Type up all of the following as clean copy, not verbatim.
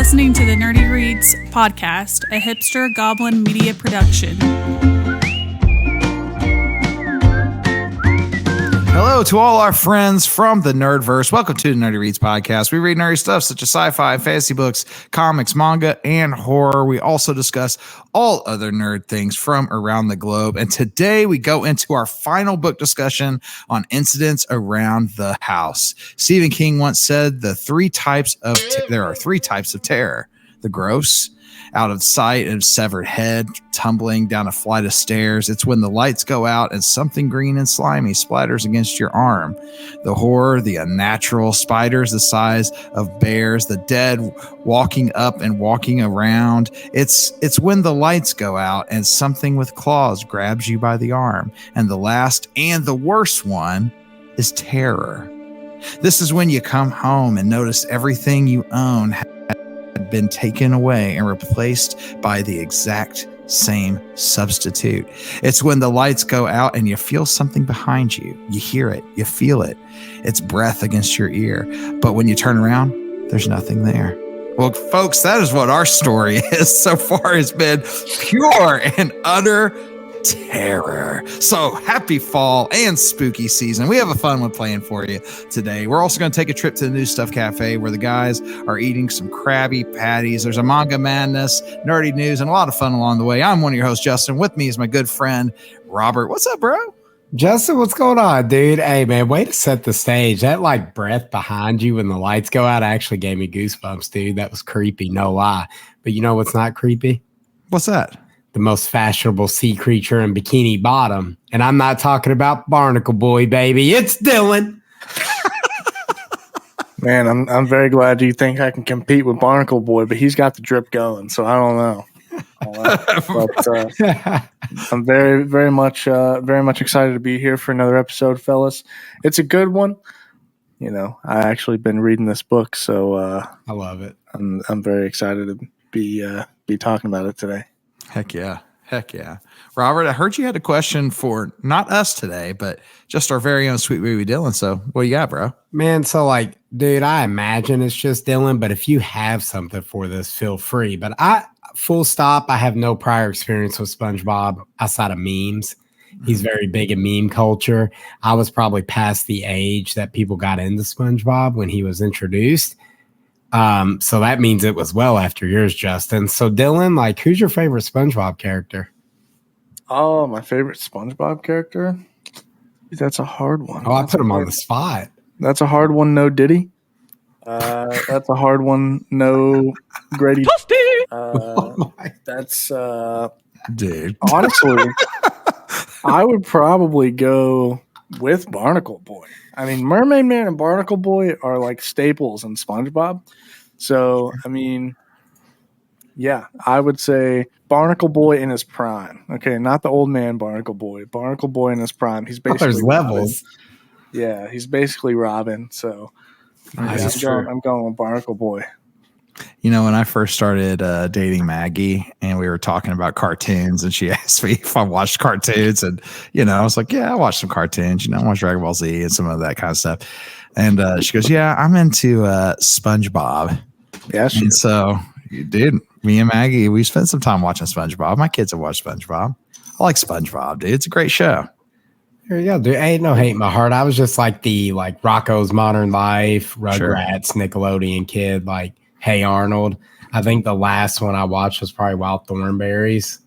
listening to the Nerdy Reads podcast, a hipster goblin media production. Hello to all our friends from the Nerdverse. Welcome to the Nerdy Reads podcast. We read nerdy stuff such as sci-fi, fantasy books, comics, manga, and horror. We also discuss all other nerd things from around the globe. And today we go into our final book discussion on incidents around the house. Stephen King once said there are three types of terror: the gross, out of sight and severed head, tumbling down a flight of stairs. It's when the lights go out and something green and slimy splatters against your arm. The horror, the unnatural, spiders the size of bears, the dead walking up and walking around. It's when the lights go out and something with claws grabs you by the arm. And the last and the worst one is terror. This is when you come home and notice everything you own had been taken away and replaced by the exact same substitute. It's when the lights go out and you feel something behind you. You hear it, you feel it. It's breath against your ear. But when you turn around, there's nothing there. Well, folks, that is what our story is so far. It's been pure and utter terror. So happy fall and spooky season. We have a fun one playing for you today. We're also going to take a trip to the New Stuff Cafe where the guys are eating some Krabby Patties. There's a Manga Madness, nerdy news, and a lot of fun along the way. I'm one of your hosts, Justin. With me is my good friend, Robert. What's up, bro? Justin, what's going on, dude? Hey, man, way to set the stage. That like breath behind you when the lights go out actually gave me goosebumps, dude. That was creepy, no lie. But you know what's not creepy? What's that? The most fashionable sea creature in Bikini Bottom. And I'm not talking about Barnacle Boy, baby. It's Dylan. Man, I'm very glad you think I can compete with Barnacle Boy, but he's got the drip going, so I don't know. But I'm very much excited to be here for another episode, fellas. It's a good one. You know, I actually been reading this book, so I love it. I'm very excited to be talking about it today. Heck yeah. Robert, I heard you had a question for not us today, but just our very own sweet baby Dylan. So what do you got, bro? Man, so like, dude, I imagine it's just Dylan, but if you have something for this, feel free. But full stop, I have no prior experience with SpongeBob outside of memes. He's very big in meme culture. I was probably past the age that people got into SpongeBob when he was introduced. So that means it was well after yours, Justin. So Dylan, like, who's your favorite SpongeBob character? Oh, my favorite SpongeBob character? That's a hard one. Oh, I put him on the spot. That's a hard one. No Diddy. That's a hard one. No Grady. That's dude. Honestly, I would probably go with Barnacle Boy. I mean, Mermaid Man and Barnacle Boy are like staples in SpongeBob. So, I mean, yeah, I would say Barnacle Boy in his prime. Okay, not the old man Barnacle Boy. Barnacle Boy in his prime. He's basically there's levels. Yeah, he's basically Robin. So, I'm going with Barnacle Boy. You know, when I first started dating Maggie and we were talking about cartoons and she asked me if I watched cartoons and, you know, I was like, yeah, I watched some cartoons, you know, I watched Dragon Ball Z and some of that kind of stuff. And she goes, yeah, I'm into SpongeBob. Yeah, and so, dude, me and Maggie, we spent some time watching SpongeBob. My kids have watched SpongeBob. I like SpongeBob, dude. It's a great show. There you go, dude. Ain't no hate in my heart. I was just like the Rocko's Modern Life, Rugrats, Nickelodeon kid, like Hey Arnold. I think the last one I watched was probably Wild Thornberries.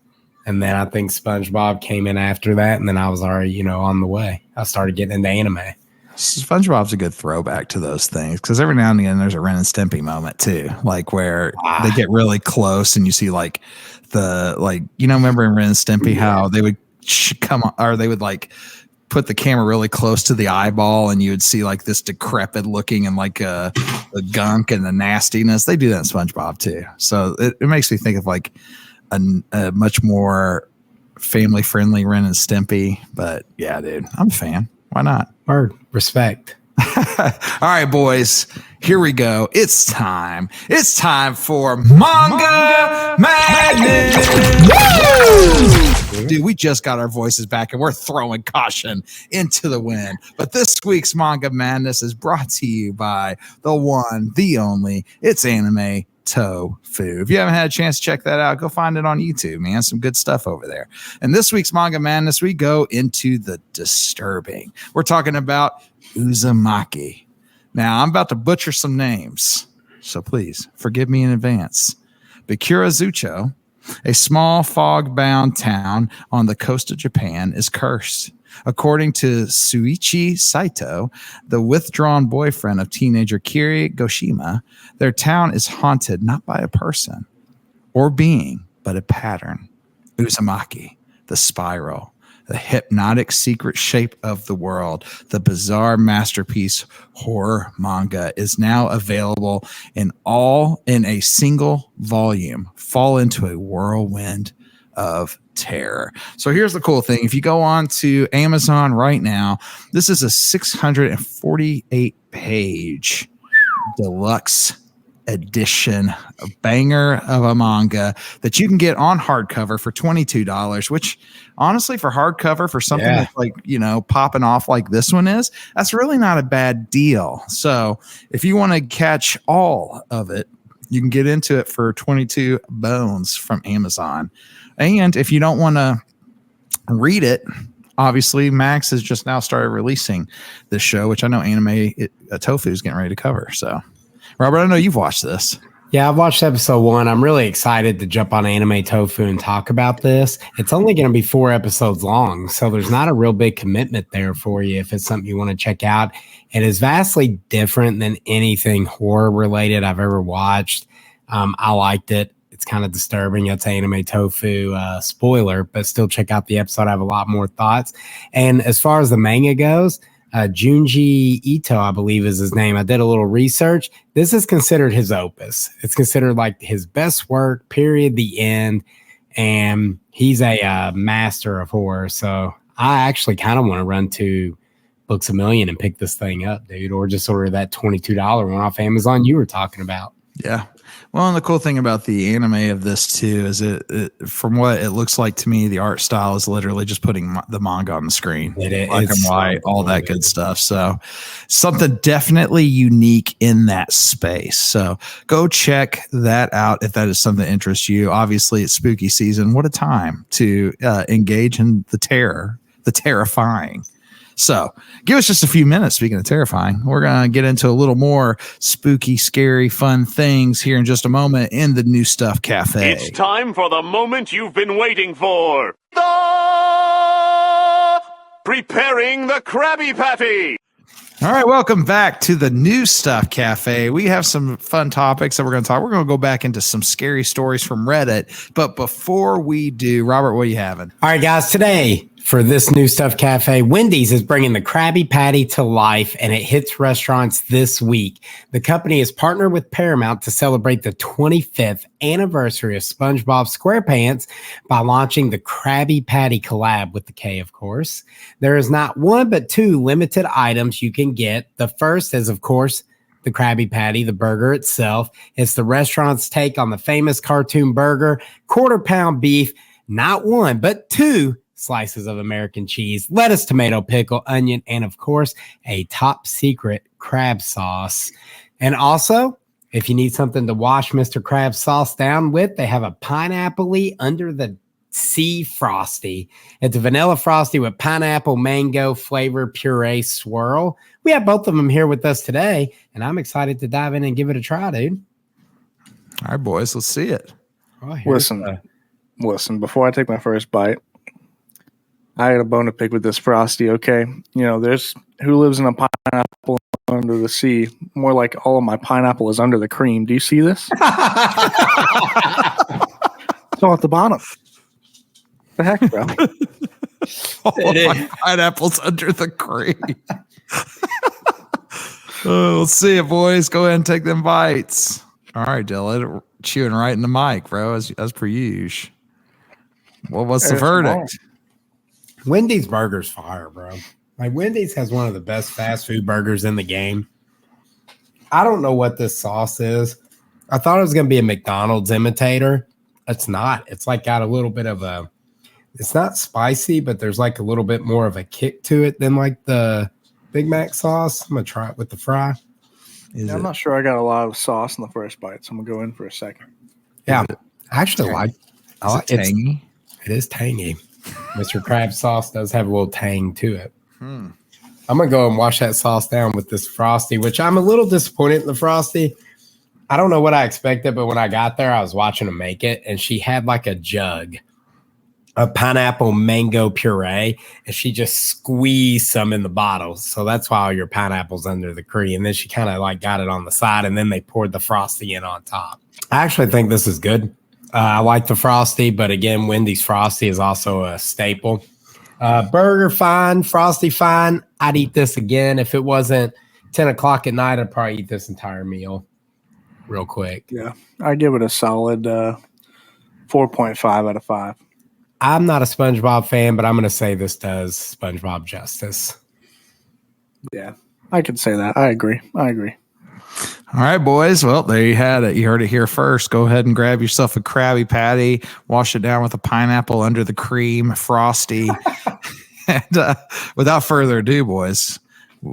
And then I think SpongeBob came in after that. And then I was already, you know, on the way. I started getting into anime. SpongeBob's a good throwback to those things because every now and again there's a Ren and Stimpy moment too, like where they get really close and you see like remember in Ren and Stimpy how they would come on, or they would like put the camera really close to the eyeball and you would see like this decrepit looking and like the gunk and the nastiness. They do that in SpongeBob too. So it makes me think of like a much more family friendly Ren and Stimpy. But yeah, dude, I'm a fan. Why not? Word. Respect. All right, boys, here we go. It's time. It's time for Manga Madness. Woo! Dude, we just got our voices back and we're throwing caution into the wind. But this week's Manga Madness is brought to you by the one, the only, it's anime tofu. If you haven't had a chance to check that out, go find it on YouTube, man. Some good stuff over there. And this week's Manga Madness, we go into the disturbing. We're talking about Uzumaki. Now, I'm about to butcher some names, so please forgive me in advance. But Kurazucho, a small fog-bound town on the coast of Japan, is cursed. According to Suichi Saito, the withdrawn boyfriend of teenager Kiri Goshima, their town is haunted not by a person or being, but a pattern. Uzumaki, the spiral, the hypnotic secret shape of the world, the bizarre masterpiece horror manga is now available in a single volume. Fall into a whirlwind of terror. So here's the cool thing. If you go on to Amazon right now, this is a 648 page deluxe edition, a banger of a manga that you can get on hardcover for $22, which honestly for hardcover for something that's like, popping off like this one is, that's really not a bad deal. So if you want to catch all of it, you can get into it for 22 bones from Amazon. And if you don't want to read it, obviously Max has just now started releasing this show, which I know Tofu is getting ready to cover. So Robert, I know you've watched this. Yeah, I've watched episode 1. I'm really excited to jump on Anime Tofu and talk about this. It's only going to be 4 episodes long, so there's not a real big commitment there for you if it's something you want to check out. It is vastly different than anything horror related I've ever watched. I liked it. It's kind of disturbing. It's Anime Tofu spoiler, but still check out the episode. I have a lot more thoughts. And as far as the manga goes, Junji Ito, I believe is his name. I did a little research. This is considered his opus. It's considered like his best work, period, the end. And he's a master of horror. So I actually kind of want to run to Books A Million and pick this thing up, dude, or just order that $22 one off Amazon you were talking about. Yeah. Well, and the cool thing about the anime of this too is it from what it looks like to me, the art style is literally just putting the manga on the screen, black and white, all that good stuff. So something definitely unique in that space. So go check that out if that is something that interests you. Obviously, it's spooky season. What a time to engage in the terror, the terrifying. So give us just a few minutes. Speaking of terrifying, we're going to get into a little more spooky, scary, fun things here in just a moment in the New Stuff Cafe. It's time for the moment you've been waiting for. Preparing the Krabby Patty. All right, welcome back to the New Stuff Cafe. We have some fun topics that we're going to talk. We're going to go back into some scary stories from Reddit. But before we do, Robert, what are you having? All right, guys, today for this New Stuff Cafe, Wendys is bringing the Krabby Patty to life, and it hits restaurants this week. The company has partnered with Paramount to celebrate the 25th anniversary of SpongeBob SquarePants by launching the Krabby Patty collab with the K, of course. There is not one but 2 limited items you can get. The first is, of course, the Krabby Patty, the burger itself. It's the restaurant's take on the famous cartoon burger, quarter-pound beef, not 1 but 2 slices of American cheese, lettuce, tomato, pickle, onion, and of course, a top secret crab sauce. And also, if you need something to wash Mr. Krabs sauce down with, they have a pineapple-y under the sea Frosty. It's a vanilla Frosty with pineapple mango flavor puree swirl. We have both of them here with us today, and I'm excited to dive in and give it a try, dude. All right, boys, let's see it. Oh, listen, before I take my first bite, I got a bone to pick with this Frosty, okay? There's who lives in a pineapple under the sea. More like all of my pineapple is under the cream. Do you see this? It's all at the bottom. The heck, bro? All my pineapples under the cream. Let's see it, boys. Go ahead and take them bites. All right, Dylan. Chewing right in the mic, bro, as per usual. Well, what's the verdict? Wendy's burger's fire, bro. Like, Wendy's has one of the best fast food burgers in the game. I don't know what this sauce is. I thought it was going to be a McDonald's imitator. It's not. It's like got a little bit of a, it's not spicy, but there's like a little bit more of a kick to it than like the Big Mac sauce. I'm going to try it with the fry. Is I'm it? not sure I got a lot of sauce in the first bite, so I'm gonna go in for a second. Yeah, I actually like. Is it tangy? It is tangy. Mr. Krabs sauce does have a little tang to it. Hmm. I'm gonna go and wash that sauce down with this Frosty, which I'm a little disappointed in the Frosty. I don't know what I expected, but when I got there, I was watching her make it, and she had like a jug of pineapple mango puree, and she just squeezed some in the bottle. So that's why all your pineapple's under the cream. And then she kind of like got it on the side, and then they poured the Frosty in on top. I actually think this is good. I like the Frosty, but again, Wendy's Frosty is also a staple. Burger fine, Frosty fine. I'd eat this again. If it wasn't 10 o'clock at night, I'd probably eat this entire meal real quick. Yeah, I give it a solid 4.5 out of 5. I'm not a SpongeBob fan, but I'm going to say this does SpongeBob justice. Yeah, I could say that. I agree. All right, boys. Well, there you had it. You heard it here first. Go ahead and grab yourself a Krabby Patty, wash it down with a pineapple under the cream, Frosty. And without further ado, boys,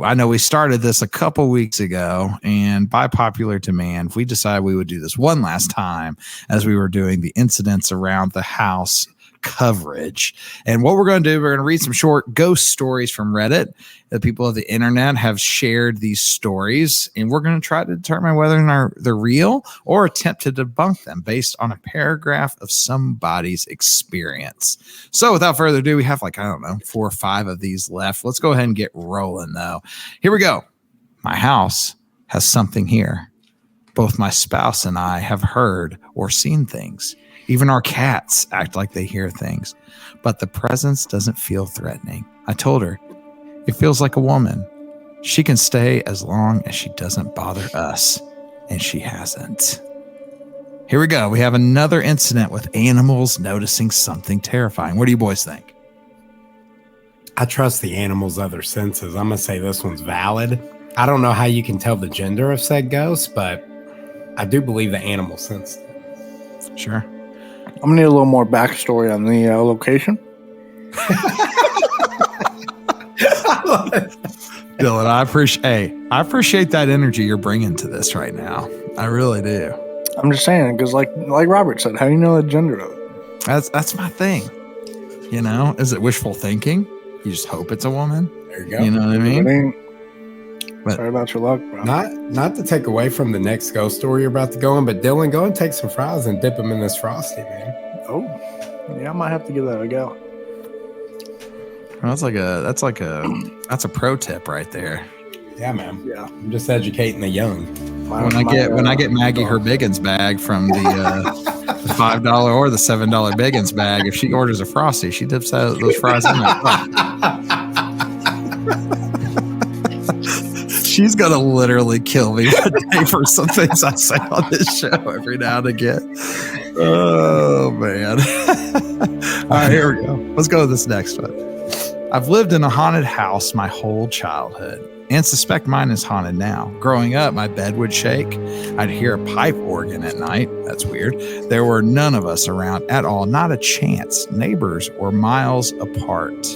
I know we started this a couple weeks ago, and by popular demand, we decided we would do this one last time as we were doing the incidents around the house coverage. And what we're going to do, we're going to read some short ghost stories from Reddit. The people of the internet have shared these stories, and we're going to try to determine whether or not they're real or attempt to debunk them based on a paragraph of somebody's experience. So without further ado, we have 4 or 5 of these left. Let's go ahead and get rolling, though. Here we go. My house has something here. Both my spouse and I have heard or seen things. Even our cats act like they hear things, but the presence doesn't feel threatening. I told her, it feels like a woman. She can stay as long as she doesn't bother us, and she hasn't. Here we go. We have another incident with animals noticing something terrifying. What do you boys think? I trust the animal's other senses. I'm going to say this one's valid. I don't know how you can tell the gender of said ghost, but I do believe the animal sensed it. Sure. I'm gonna need a little more backstory on the location. Dylan, I appreciate that energy you're bringing to this right now. I really do. I'm just saying because, like Robert said, how do you know the gender of it? That's my thing. You know, is it wishful thinking? You just hope it's a woman. There you go. You know what I mean? Sorry about your luck, bro. Not to take away from the next ghost story you're about to go on, but Dylan, go and take some fries and dip them in this Frosty, man. Oh, yeah, I might have to give that a go. That's a pro tip right there. Yeah, man. Yeah, I'm just educating the young. When I get Maggie her Biggins bag from the $5 or the $7 Biggins bag, if she orders a Frosty, she dips out those fries in there. She's gonna literally kill me one day for some things I say on this show every now and again. Oh man. All right, here we go. Let's go to this next one. I've lived in a haunted house my whole childhood and suspect mine is haunted now. Growing up, my bed would shake. I'd hear a pipe organ at night. That's weird. There were none of us around at all, not a chance. Neighbors were miles apart.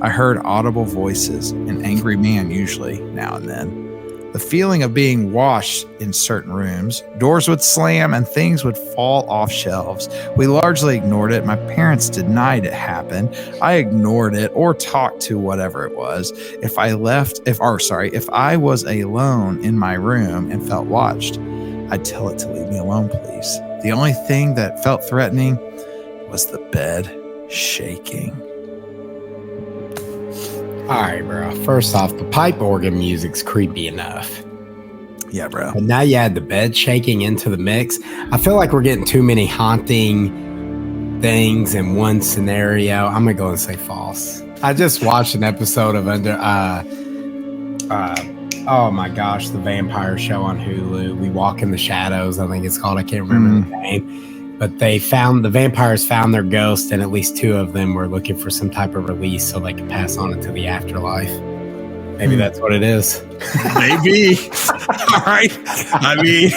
I heard audible voices, an angry man usually, now and then. The feeling of being watched in certain rooms, doors would slam and things would fall off shelves. We largely ignored it. My parents denied it happened. I ignored it or talked to whatever it was. If I was alone in my room and felt watched, I'd tell it to leave me alone, please. The only thing that felt threatening was the bed shaking. All right, bro. First off, the pipe organ music's creepy enough. Yeah, bro. But now you add the bed shaking into the mix. I feel like we're getting too many haunting things in one scenario. I'm gonna go and say false. I just watched an episode of oh my gosh, the vampire show on Hulu. We Walk in the Shadows, I think it's called. I can't remember the name. But the vampires found their ghost, and at least 2 of them were looking for some type of release so they could pass on into the afterlife. Maybe that's what it is. Maybe. All right. I mean,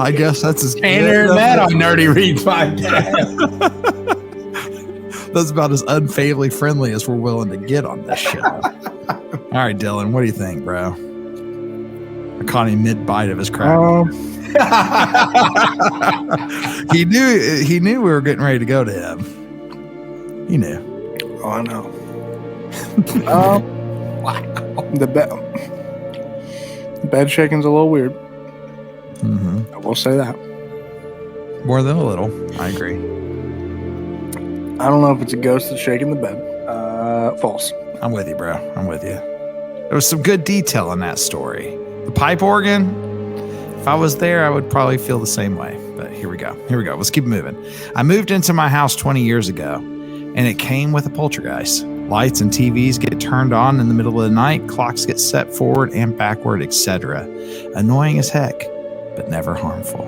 I guess that's as Tanner and Matt on Nerdy Reads Podcast. That's about as unfamily friendly as we're willing to get on this show. All right, Dylan, what do you think, bro? I caught him mid-bite of his crab. He knew we were getting ready to go to him. He knew. Oh, I know. Wow. The bed shaking's a little weird. Mm-hmm. I will say that. More than a little. I agree. I don't know if it's a ghost that's shaking the bed. False. I'm with you, bro. I'm with you. There was some good detail in that story. The pipe organ, if I was there, I would probably feel the same way. But here we go. Let's keep moving. I moved into my house 20 years ago, and it came with a poltergeist. Lights and TVs get turned on in the middle of the night, clocks get set forward and backward, etc. Annoying as heck, but never harmful.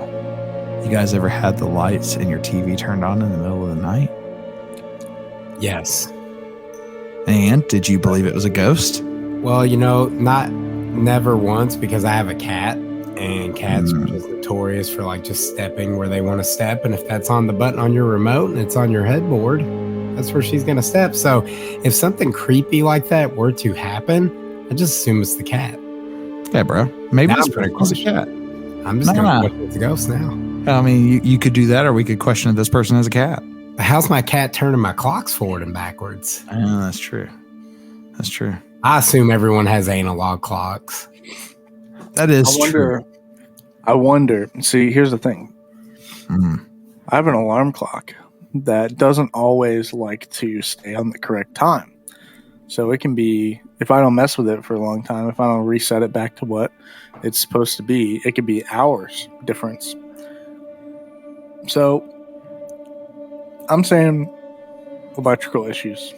You guys ever had the lights and your TV turned on in the middle of the night? Yes. And did you believe it was a ghost? Well, never once, because I have a cat, and cats are just notorious for like just stepping where they want to step. And if that's on the button on your remote and it's on your headboard, that's where she's going to step. So if something creepy like that were to happen, I just assume it's the cat. Yeah, bro. Maybe Now it's I'm gonna a cat. I'm just going to question it's a ghost now. I mean, you could do that, or we could question if this person is a cat. How's my cat turning my clocks forward and backwards? That's true. That's true. I assume everyone has analog clocks. That is true. I wonder. See, here's the thing. Mm. I have an alarm clock that doesn't always like to stay on the correct time. So it can be, if I don't mess with it for a long time, if I don't reset it back to what it's supposed to be, it could be hours difference. So I'm saying electrical issues.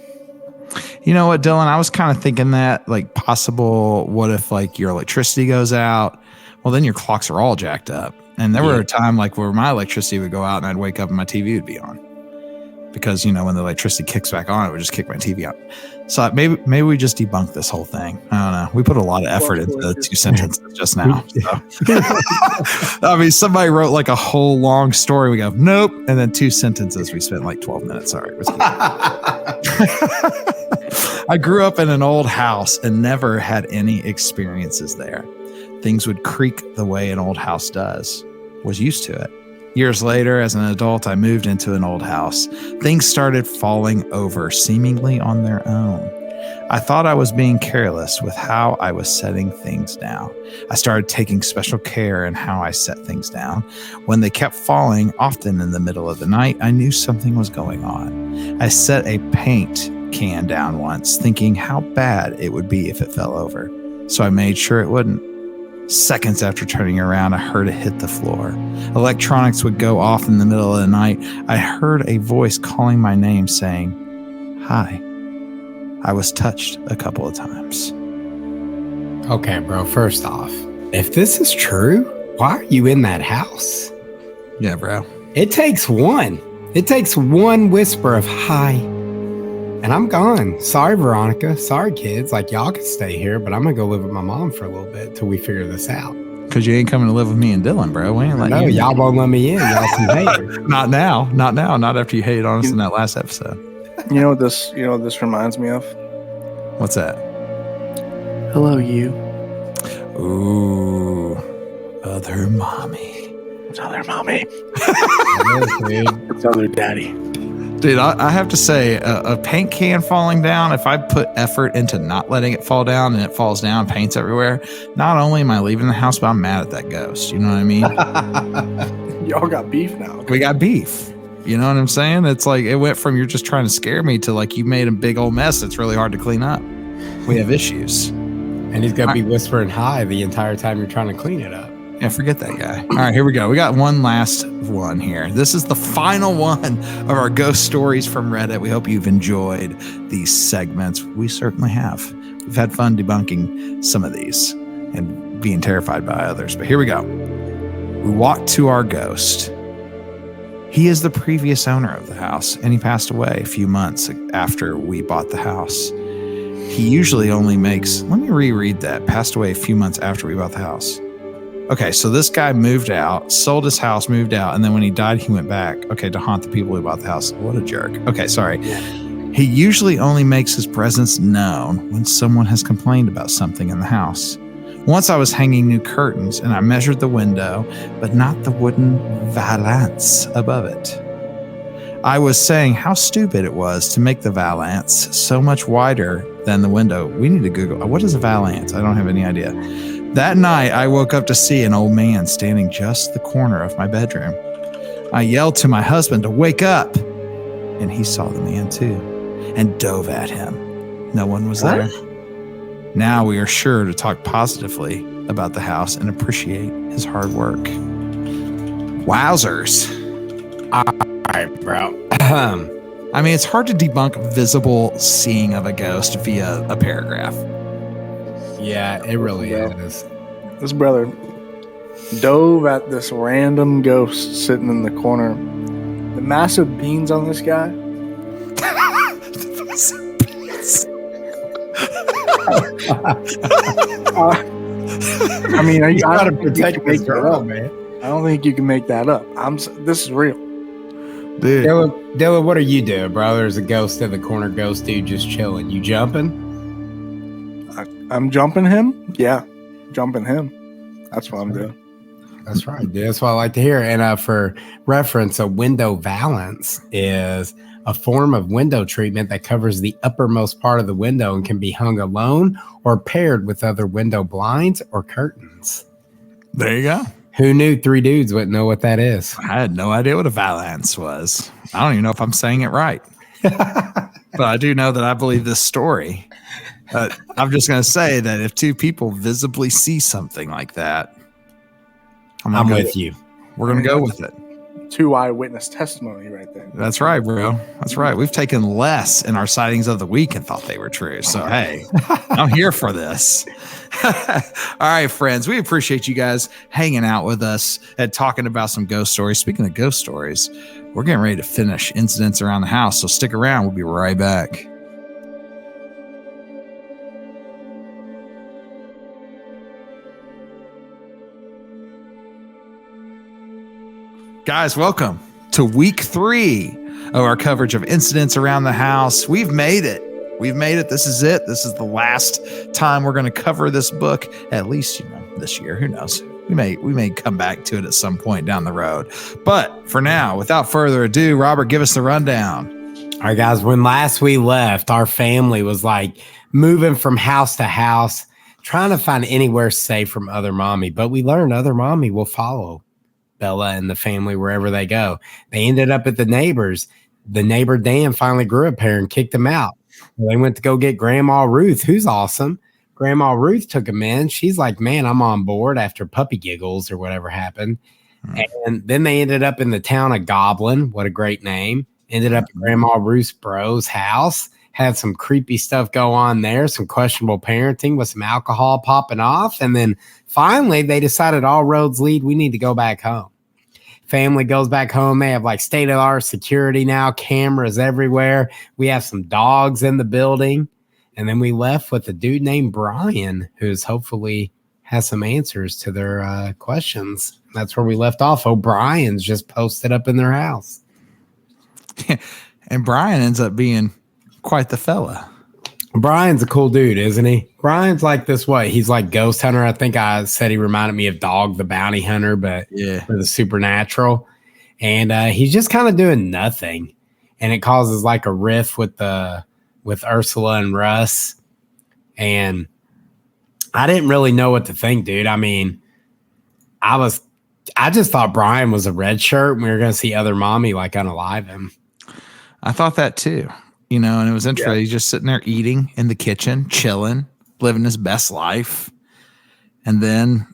You know what, Dylan? I was kind of thinking that, like, possible, what if, like, your electricity goes out? Well, then your clocks are all jacked up. And there were a time, like, where my electricity would go out and I'd wake up and my TV would be on. Because, when the electricity kicks back on, it would just kick my TV out. So maybe we just debunk this whole thing. I don't know. We put a lot of effort into the 2 sentences just now. So. I mean, somebody wrote like a whole long story. We go, nope. And then 2 sentences. We spent like 12 minutes. Sorry. I grew up in an old house and never had any experiences there. Things would creak the way an old house does. Was used to it. Years later, as an adult, I moved into an old house. Things started falling over, seemingly on their own. I thought I was being careless with how I was setting things down. I started taking special care in how I set things down. When they kept falling, often in the middle of the night, I knew something was going on. I set a paint can down once, thinking how bad it would be if it fell over. So I made sure it wouldn't. Seconds after turning around, I heard it hit the floor. Electronics would go off in the middle of the night. I heard a voice calling my name saying, "Hi." I was touched a couple of times. Okay, bro, first off, if this is true, why are you in that house? Yeah, bro. It takes one. It takes one whisper of hi, and I'm gone. Sorry, Veronica. Sorry, kids. Like, y'all can stay here, but I'm going to go live with my mom for a little bit till we figure this out. Because you ain't coming to live with me and Dylan, bro. We ain't letting you. Y'all won't let me in. Y'all some haters. Not now. Not now. Not after you hated on us in that last episode. You know what this reminds me of? What's that? Hello, you. Ooh. Other mommy. It's other mommy. It's other daddy. Dude, I have to say, a paint can falling down, if I put effort into not letting it fall down and it falls down, paint's everywhere, not only am I leaving the house, but I'm mad at that ghost. You know what I mean? Y'all got beef now. We got beef. You know what I'm saying? It's like it went from you're just trying to scare me to like you made a big old mess that's really hard to clean up. We have issues. And he's going to be whispering hi the entire time you're trying to clean it up. Yeah, forget that guy. All right, here we go. We got one last one here. This is the final one of our ghost stories from Reddit. We hope you've enjoyed these segments. We certainly have. We've had fun debunking some of these and being terrified by others. But here we go. We walked to our ghost. He is the previous owner of the house, and he passed away a few months after we bought the house. He usually only makes, let me reread that, passed away a few months after we bought the house. Okay, so this guy moved out, sold his house, moved out, and then when he died, he went back, to haunt the people who bought the house. What a jerk. Okay, sorry. He usually only makes his presence known when someone has complained about something in the house. Once I was hanging new curtains and I measured the window, but not the wooden valance above it. I was saying how stupid it was to make the valance so much wider than the window. We need to Google. What is a valance? I don't have any idea. That night, I woke up to see an old man standing just the corner of my bedroom. I yelled to my husband to wake up, and he saw the man too and dove at him. No one was there. Now we are sure to talk positively about the house and appreciate his hard work. Wowzers. All right, bro. I mean, it's hard to debunk visible seeing of a ghost via a paragraph. Yeah, it really is. This brother dove at this random ghost sitting in the corner. The massive beans on this guy. I mean, you gotta protect this girl, man. I don't think you can make that up. This is real, dude. Dylan, what are you doing, bro? There's a ghost in the corner, ghost dude just chilling. You jumping? I'm jumping him. Yeah, jumping him. That's what I'm doing. That's right, dude. That's what I like to hear. And for reference, a window valance is a form of window treatment that covers the uppermost part of the window and can be hung alone or paired with other window blinds or curtains. There you go. Who knew 3 dudes wouldn't know what that is? I had no idea what a valance was. I don't even know if I'm saying it right. But I do know that I believe this story. I'm just going to say that if 2 people visibly see something like that, I'm with you. We're going to go with it. 2 eyewitness testimony right there. That's right, bro. That's right. We've taken less in our sightings of the week and thought they were true. So, hey, I'm here for this. All right, friends. We appreciate you guys hanging out with us and talking about some ghost stories. Speaking of ghost stories, we're getting ready to finish incidents around the house. So stick around. We'll be right back. Guys, welcome to week 3 of our coverage of incidents around the house. We've made it. This is it. This is the last time we're going to cover this book, at least, this year. Who knows? We may come back to it at some point down the road. But for now, without further ado, Robert, give us the rundown. All right, guys. When last we left, our family was like moving from house to house, trying to find anywhere safe from Other Mommy. But we learned Other Mommy will follow Bella and the family wherever they go. They ended up at the neighbors. The neighbor Dan finally grew a pair and kicked them out. They went to go get Grandma Ruth, who's awesome. Grandma Ruth took them in. She's like, man, I'm on board after puppy giggles or whatever happened. And then they ended up in the town of Goblin. What a great name. Ended up at Grandma Ruth's bro's house. Had some creepy stuff go on there, some questionable parenting with some alcohol popping off. And then finally, they decided all roads lead. We need to go back home. Family goes back home. They have like state-of-the-art security now, cameras everywhere. We have some dogs in the building. And then we left with a dude named Brian, who's hopefully has some answers to their questions. That's where we left off. O'Brien's just posted up in their house. And Brian ends up being quite the fella. Brian's a cool dude, isn't he? Brian's like this way. He's like Ghost Hunter. I think I said he reminded me of Dog the Bounty Hunter, but for the supernatural. And he's just kind of doing nothing. And it causes like a riff with Ursula and Russ. And I didn't really know what to think, dude. I mean, I just thought Brian was a red shirt and we were going to see Other Mommy like unalive him. I thought that too. And it was interesting. Yeah. He's just sitting there eating in the kitchen, chilling, living his best life. And then,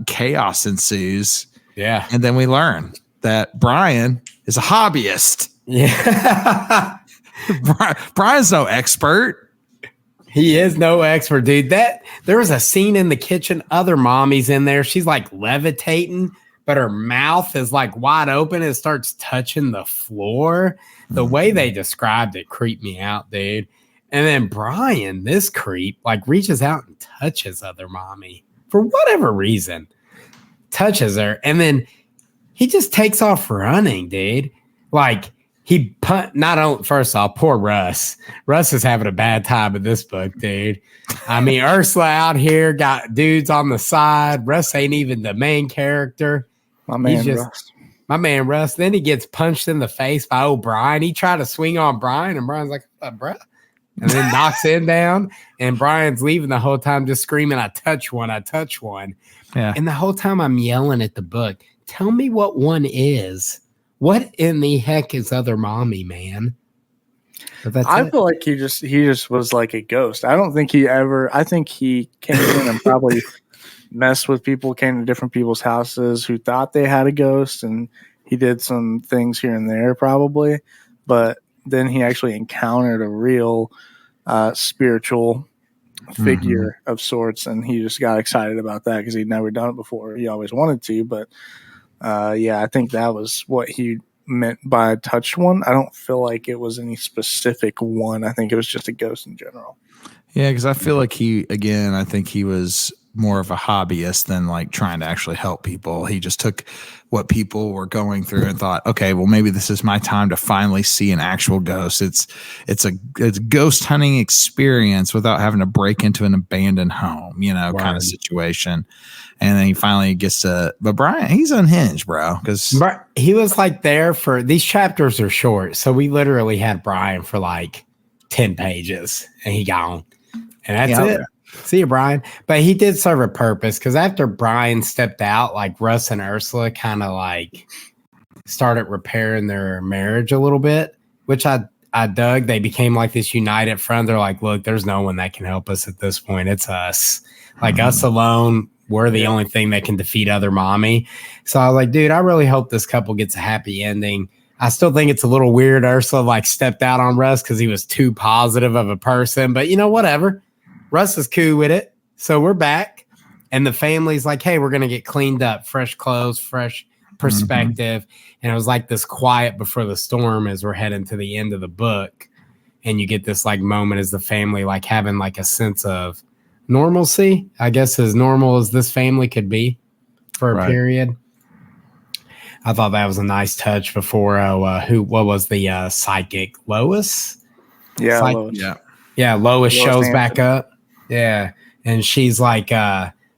chaos ensues. Yeah. And then we learn that Brian is a hobbyist. Yeah. Brian's no expert. He is no expert, dude. There was a scene in the kitchen. Other Mommy's in there. She's like levitating, but her mouth is like wide open and starts touching the floor. The way they described it creeped me out, dude. And then Brian, this creep, like reaches out and touches Other Mommy for whatever reason. Touches her. And then he just takes off running, dude. Like not only, first off, poor Russ. Russ is having a bad time with this book, dude. I mean, Ursula out here got dudes on the side. Russ ain't even the main character. My man Russ. Then he gets punched in the face by O'Brien. He tried to swing on Brian, and Brian's like, bruh. And then knocks him down. And Brian's leaving the whole time just screaming, I touch one. Yeah. And the whole time I'm yelling at the book, tell me what one is. What in the heck is Other Mommy, man? I feel like he just was like a ghost. I don't think I think he came in and probably messed with people, came to different people's houses who thought they had a ghost, and he did some things here and there probably. But then he actually encountered a real spiritual figure of sorts, and he just got excited about that because he'd never done it before. He always wanted to, but I think that was what he meant by a touched one. I don't feel like it was any specific one. I think it was just a ghost in general. Yeah, because I feel like I think he was more of a hobbyist than like trying to actually help people. He just took what people were going through and thought, okay, well, maybe this is my time to finally see an actual ghost. It's a ghost hunting experience without having to break into an abandoned home, kind of situation. And then he finally gets but Brian, he's unhinged, bro. Because he was like there for these chapters are short. So we literally had Brian for like 10 pages and he gone. And that's it. See you, Brian. But he did serve a purpose because after Brian stepped out, like Russ and Ursula kind of like started repairing their marriage a little bit, which I dug. They became like this united front. They're like, look, there's no one that can help us at this point. It's us. Like us alone. We're the only thing that can defeat Other Mommy. So I was like, dude, I really hope this couple gets a happy ending. I still think it's a little weird. Ursula like stepped out on Russ because he was too positive of a person. But whatever. Russ is cool with it. So we're back. And the family's like, hey, we're going to get cleaned up. Fresh clothes, fresh perspective. And it was like this quiet before the storm as we're heading to the end of the book. And you get this like moment as the family like having like a sense of normalcy, I guess, as normal as this family could be for a period. I thought that was a nice touch before what was the psychic? Lois? Yeah, Lois. Lois shows back up. Yeah. And she's like,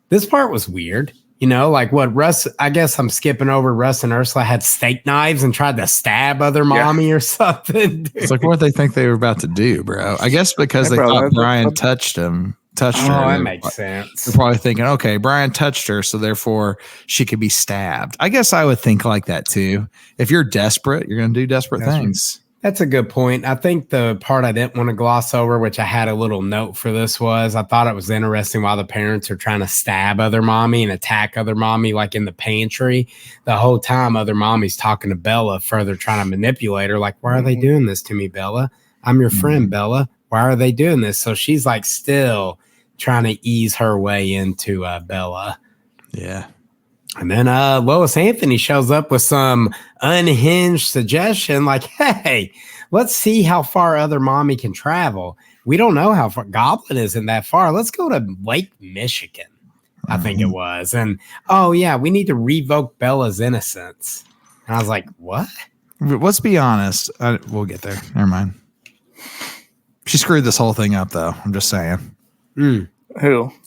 this part was weird. Like what Russ, I guess I'm skipping over Russ and Ursula had steak knives and tried to stab Other Mommy or something. Dude. It's like what they think they were about to do, bro. I guess because they thought Brian touched her. Oh, that makes sense. They're probably thinking, okay, Brian touched her, so therefore she could be stabbed. I guess I would think like that too. If you're desperate, you're going to do desperate things. That's a good point. I think the part I didn't want to gloss over, which I had a little note for this, was I thought it was interesting while the parents are trying to stab Other Mommy and attack Other Mommy like in the pantry. The whole time Other Mommy's talking to Bella, further trying to manipulate her. Like, why are they doing this to me, Bella? I'm your friend, Bella. Why are they doing this? So she's like still trying to ease her way into Bella. Yeah. And then Lois Anthony shows up with some unhinged suggestion like, hey, let's see how far Other Mommy can travel. We don't know how far. Goblin isn't that far. Let's go to Lake Michigan, I think it was. And, we need to revoke Bella's innocence. And I was like, what? Let's be honest. We'll get there. Never mind. She screwed this whole thing up, though. I'm just saying. Who?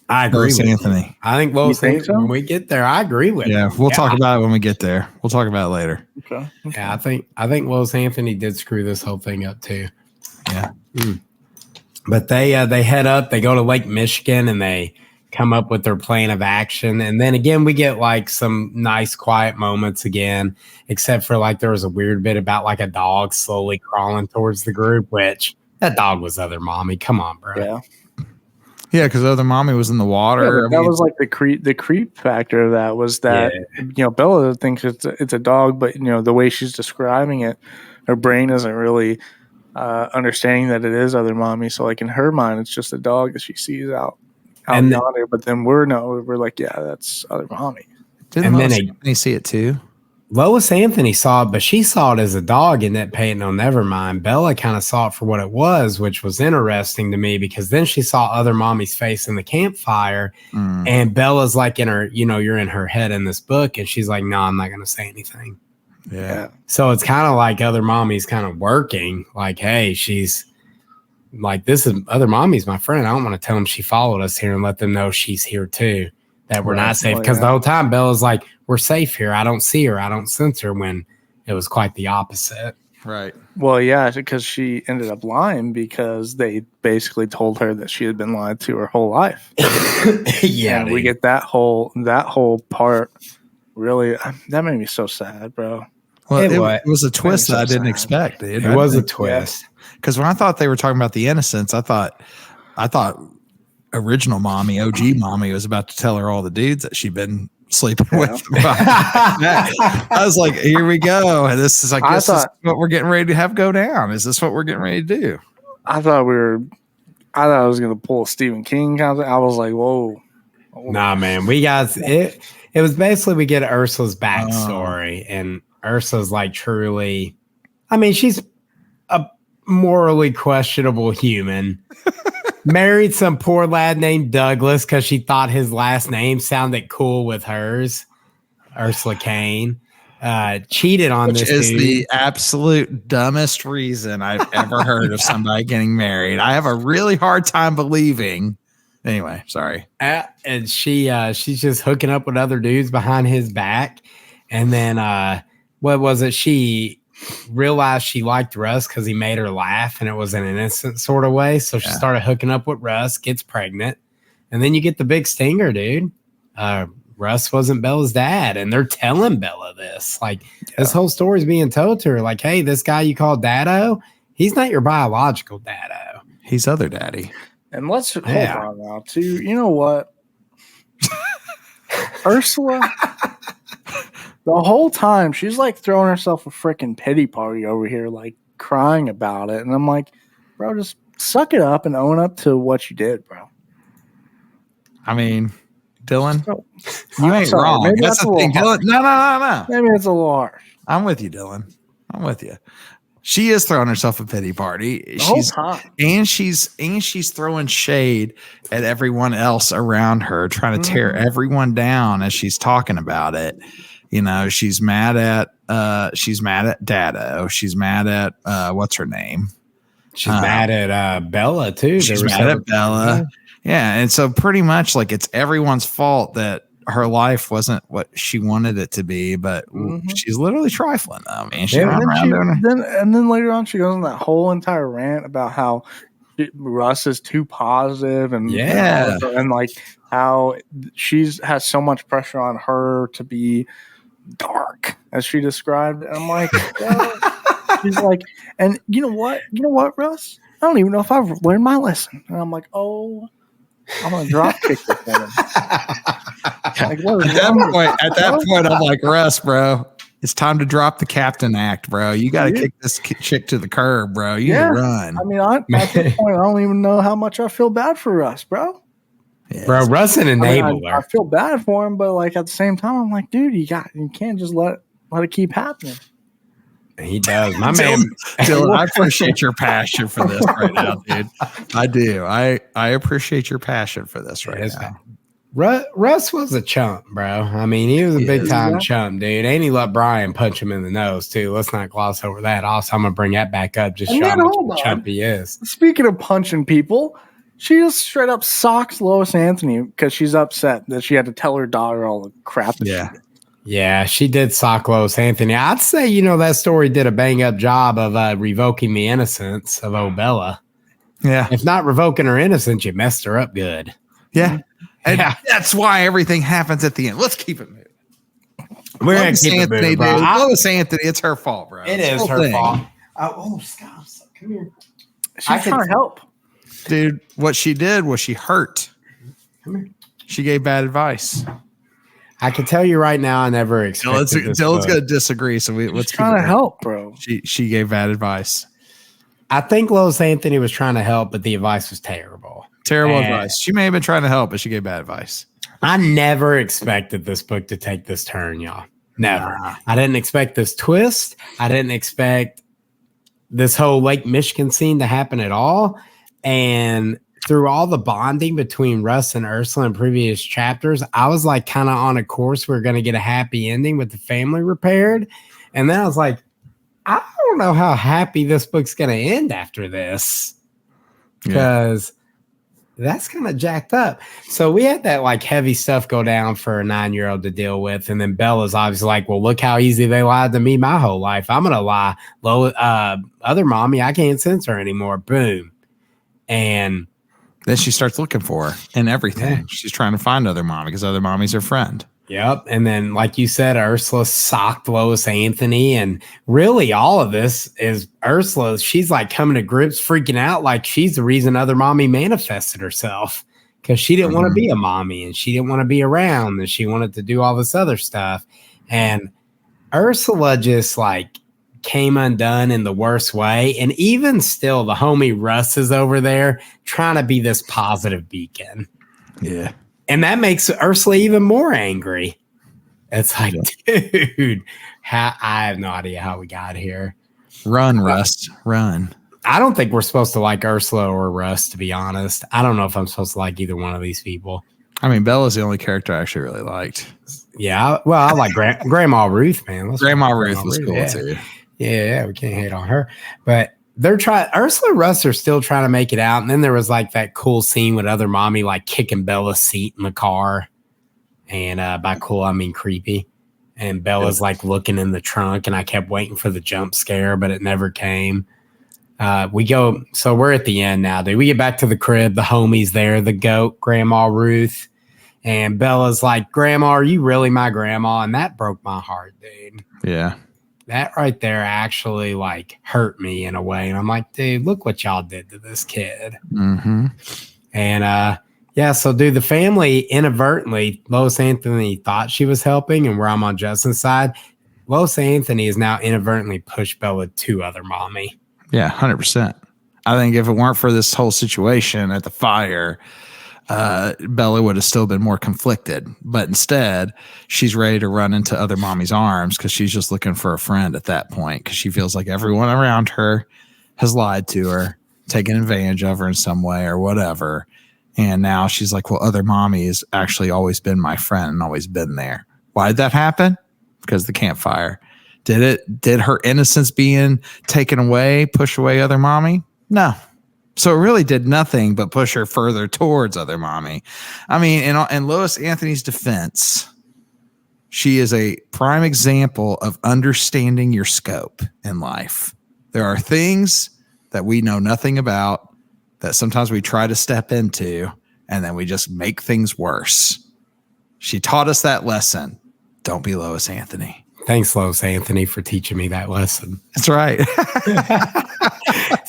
I agree with Anthony. I think Lois Anthony, when we get there, I agree with him. We'll talk about it when we get there. We'll talk about it later. Okay. Yeah, I think Lois Anthony did screw this whole thing up too. Yeah. But they head up, they go to Lake Michigan and they come up with their plan of action. And then again, we get like some nice quiet moments again, except for like there was a weird bit about like a dog slowly crawling towards the group, which that dog was Other Mommy. Come on, bro. Yeah. Yeah, because Other Mommy was in the water. Yeah, that was like the creep factor of that was that Bella thinks it's a dog, but the way she's describing it, her brain isn't really understanding that it is Other Mommy. So like in her mind, it's just a dog that she sees out yonder. But then we're like, yeah, that's Other Mommy. Didn't Lois see it too? Lois Anthony saw it, but she saw it as a dog and that paid no never mind. Bella kind of saw it for what it was, which was interesting to me because then she saw Other Mommy's face in the campfire and Bella's like in her, you're in her head in this book and she's like, no, I'm not going to say anything. Yeah. So it's kind of like other mommies kind of working. Like, hey, she's like, this is other mommy's my friend. I don't want to tell them she followed us here and let them know she's here too. That we're not safe. Because the whole time Bella's like, we're safe here. I don't see her. I don't sense her, when it was quite the opposite. Right. Well, yeah, because she ended up lying because they basically told her that she had been lied to her whole life. Yeah. And we get that whole part. Really, that made me so sad, bro. Well, it was a twist that I didn't expect, dude. It was a twist. Because when I thought they were talking about the innocence, I thought original mommy, OG mommy, was about to tell her all the dudes that she'd been sleeping with. I was like, here we go. And this is, I guess, this is what we're getting ready to have go down. Is this what we're getting ready to do? I thought I was going to pull a Stephen King kind of thing. I was like, whoa. Nah, man. We got it. It was basically, we get Ursula's backstory, and Ursula's like truly, I mean, she's a morally questionable human. Married some poor lad named Douglas because she thought his last name sounded cool with hers. Ursula Kane. Cheated on this dude. Which is the absolute dumbest reason I've ever heard of somebody getting married. I have a really hard time believing. Anyway, sorry. And she's just hooking up with other dudes behind his back. And then what was it? She realized she liked Russ because he made her laugh, and it was in an innocent sort of way. So she started hooking up with Russ, gets pregnant, and then you get the big stinger, dude. Russ wasn't Bella's dad, and they're telling Bella this. Like, this whole story's being told to her. Like, hey, this guy you call Dado, he's not your biological Dado. He's other daddy. And let's hold on now, too. You know what? Ursula, the whole time, she's like throwing herself a freaking pity party over here, like crying about it. And I'm like, bro, just suck it up and own up to what you did, bro. I mean, Dylan, you I'm ain't sorry. wrong. Maybe That's the thing. Dylan, no. Maybe it's a little harsh. I'm with you, Dylan. I'm with you. She is throwing herself a pity party. The whole time. And she's throwing shade at everyone else around her, trying to tear everyone down as she's talking about it. You know, she's mad at Dado. She's mad at what's her name? She's mad at Bella too. She's mad at Bella. Yeah, and so pretty much like it's everyone's fault that her life wasn't what she wanted it to be, but she's literally trifling though, man. And then later on, she goes on that whole entire rant about how Russ is too positive, and like how has so much pressure on her to be dark, as she described. And I'm like, she's like, and you know what, Russ? I don't even know if I've learned my lesson. And I'm like, oh, I'm gonna drop kick this woman. Like, at that point, I'm like, Russ, bro, it's time to drop the captain act, bro. You got to kick this chick to the curb, bro. You need to run. I mean, at this point, I don't even know how much I feel bad for Russ, bro. Yeah, bro, Russ an enabler. I feel bad for him, but like at the same time, I'm like, dude, you can't just let it keep happening. He does. My man. Dylan, I appreciate your passion for this right now, dude. I do. I appreciate your passion for this right now. Russ was a chump, bro. I mean, he was a big time chump, dude. And he let Brian punch him in the nose, too. Let's not gloss over that. Also, I'm going to bring that back up, just show how much chump he is. Speaking of punching people, she just straight up socks Lois Anthony because she's upset that she had to tell her daughter all the crap that she did. Yeah, she did sock Lois Anthony. I'd say, that story did a bang-up job of revoking the innocence of Bella. Yeah. If not revoking her innocence, you messed her up good. Yeah. And that's why everything happens at the end. Let's keep it moving. We're going to keep it moving, bro. Lois Anthony, it's her fault, bro. It is her fault. Scott, come here. She's trying to help. Dude, what she did was she hurt. Come here. She gave bad advice. I can tell you right now, I never expected this. Dylan's going to disagree, so let's trying to help, bro. She gave bad advice. I think Lois Anthony was trying to help, but the advice was terrible. Terrible advice. She may have been trying to help, but she gave bad advice. I never expected this book to take this turn, y'all. Never. I didn't expect this twist. I didn't expect this whole Lake Michigan scene to happen at all. And through all the bonding between Russ and Ursula in previous chapters, I was like kind of on a course. We're going to get a happy ending with the family repaired. And then I was like, I don't know how happy this book's going to end after this. Because that's kind of jacked up. So we had that like heavy stuff go down for a 9-year-old to deal with. And then Bella's obviously like, well, look how easy they lied to me my whole life. I'm going to lie. Other mommy, I can't sense her anymore. Boom. And then she starts looking for her and everything. Yeah. She's trying to find other mommy because other mommy's her friend. Yep. And then, like you said, Ursula socked Lois Anthony. And really, all of this is Ursula. She's like coming to grips, freaking out like she's the reason other mommy manifested herself because she didn't want to be a mommy and she didn't want to be around and she wanted to do all this other stuff. And Ursula just like came undone in the worst way. And even still, the homie Russ is over there trying to be this positive beacon. Yeah. And that makes Ursula even more angry. It's like, dude, I have no idea how we got here. Run, Rust, run. I don't think we're supposed to like Ursula or Russ, to be honest. I don't know if I'm supposed to like either one of these people. I mean, Bella's the only character I actually really liked. Yeah, well, I like Grandma Ruth, man. Grandma Ruth was cool, too. Yeah, we can't hate on her. But Ursula and Russ are still trying to make it out. And then there was like that cool scene with other mommy like kicking Bella's seat in the car. And by cool, I mean creepy. And Bella's like looking in the trunk, and I kept waiting for the jump scare, but it never came. So we're at the end now, dude. We get back to the crib. The homie's there, the goat, Grandma Ruth. And Bella's like, Grandma, are you really my grandma? And that broke my heart, dude. Yeah. That right there actually like hurt me in a way. And I'm like, dude, look what y'all did to this kid. Mm-hmm. And so dude, the family inadvertently, Lois Anthony thought she was helping, and where I'm on Justin's side, Lois Anthony is now inadvertently pushed Bella to other mommy. Yeah, 100%. I think if it weren't for this whole situation at the fire, Bella would have still been more conflicted, but instead she's ready to run into other mommy's arms because she's just looking for a friend at that point because she feels like everyone around her has lied to her, taken advantage of her in some way or whatever. And now she's like, well, other mommy has actually always been my friend and always been there. Why did that happen? Because the campfire. Did her innocence being taken away push away other mommy? No. So it really did nothing but push her further towards other mommy. I mean, in Lois Anthony's defense, she is a prime example of understanding your scope in life. There are things that we know nothing about that sometimes we try to step into, and then we just make things worse. She taught us that lesson. Don't be Lois Anthony. Thanks, Lois Anthony, for teaching me that lesson. That's right.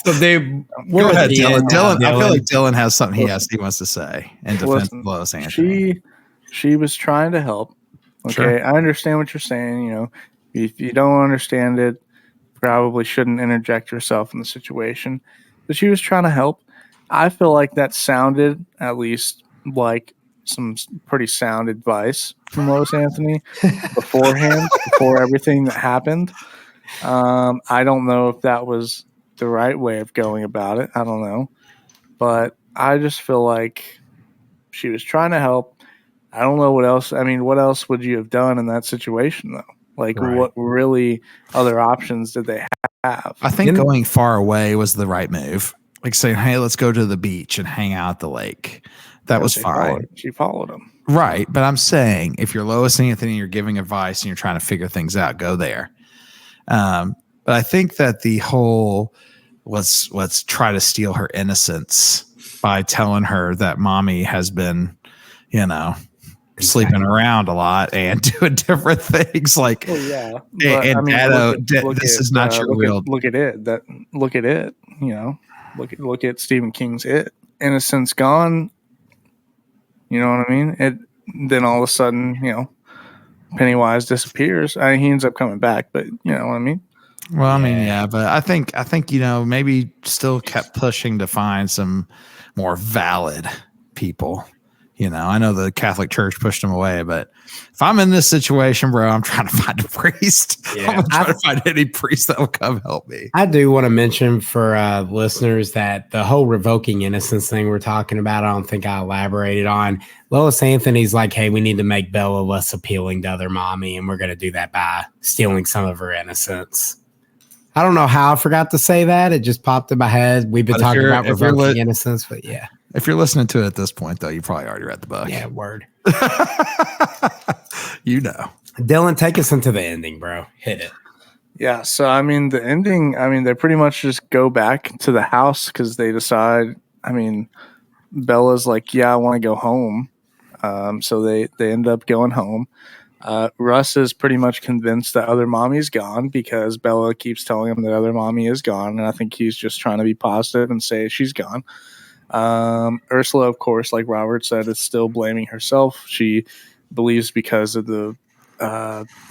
So, dude, go ahead, Dylan. I feel like Dylan has something he wants to say in defense of Lois Anthony. She was trying to help. Okay, sure. I understand what you're saying. You know, if you don't understand it, probably shouldn't interject yourself in the situation. But she was trying to help. I feel like that sounded at least like some pretty sound advice from Lois Anthony beforehand, before everything that happened. I don't know if that was the right way of going about it. I don't know. But I just feel like she was trying to help. I don't know what else. I mean, what else would you have done in that situation, though? Like, What really other options did they have? I think going far away was the right move. Like saying, hey, let's go to the beach and hang out at the lake. That was fine. She followed him. Right. But I'm saying if you're Lois Anthony, you're giving advice and you're trying to figure things out, go there. But I think that the whole let's try to steal her innocence by telling her that mommy has been, sleeping around a lot and doing different things like, this is not your real. Look at it. Look at Stephen King's It. Innocence gone. You know what I mean? Then all of a sudden, Pennywise disappears. I mean, he ends up coming back, but you know what I mean? Well, I mean, yeah, but I think maybe still kept pushing to find some more valid people, I know the Catholic Church pushed him away, but if I'm in this situation, bro, I'm trying to find a priest. Yeah, I'm trying to find any priest that will come help me. I do want to mention for listeners that the whole revoking innocence thing we're talking about, I don't think I elaborated on. Lois Anthony's like, hey, we need to make Bella less appealing to other mommy, and we're going to do that by stealing some of her innocence. I don't know how I forgot to say that. It just popped in my head. We've been talking about revoking innocence, but yeah. If you're listening to it at this point, though, you probably already read the book. Yeah, word. Dylan, take us into the ending, bro. Hit it. Yeah, so I mean, the ending, they pretty much just go back to the house because they decide, Bella's like, yeah, I want to go home. So they end up going home. Russ is pretty much convinced that other mommy's gone because Bella keeps telling him that other mommy is gone. And I think he's just trying to be positive and say she's gone. Ursula, of course, like Robert said, is still blaming herself. She believes because of the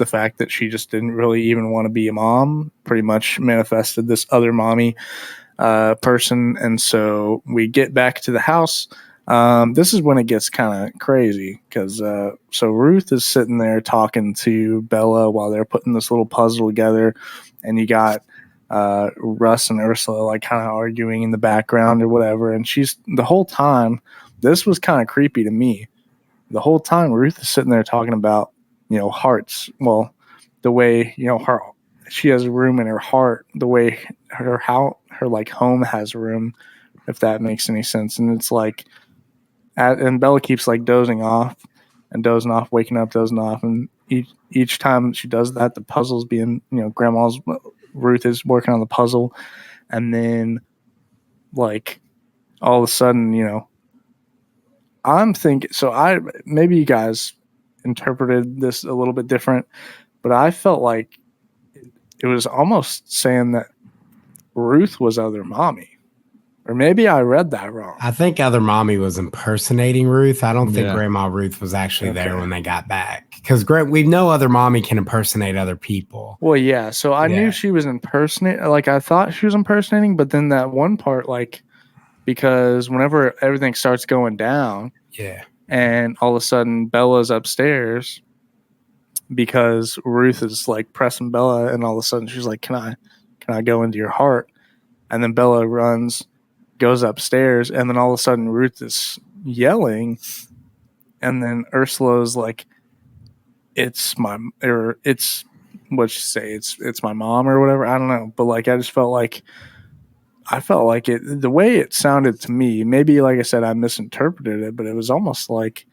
fact that she just didn't really even want to be a mom, pretty much manifested this other mommy person. And so we get back to the house. This is when it gets kind of crazy because so Ruth is sitting there talking to Bella while they're putting this little puzzle together, and you got Russ and Ursula like kind of arguing in the background or whatever. And she's the whole time, this was kind of creepy to me. The whole time Ruth is sitting there talking about, hearts. Well, the way, she has a room in her heart, the way her like home has room, if that makes any sense. And it's like, and Bella keeps like dozing off, waking up, dozing off. And each time she does that, the puzzle's being, Ruth is working on the puzzle. And then like all of a sudden, I'm thinking, so maybe you guys interpreted this a little bit different, but I felt like it was almost saying that Ruth was other mommy. Or maybe I read that wrong. I think other mommy was impersonating Ruth. I don't think Grandma Ruth was actually there when they got back. Because we know other mommy can impersonate other people. Well, yeah. So I knew she was impersonating. Like, I thought she was impersonating. But then that one part, like, because whenever everything starts going down. Yeah. And all of a sudden Bella's upstairs because Ruth is, like, pressing Bella. And all of a sudden she's like, can I go into your heart? And then Bella goes upstairs, and then all of a sudden Ruth is yelling, and then Ursula's like, it's what'd she say? It's my mom or whatever. I don't know. But like, I felt like it, the way it sounded to me, maybe like I said, I misinterpreted it, but it was almost like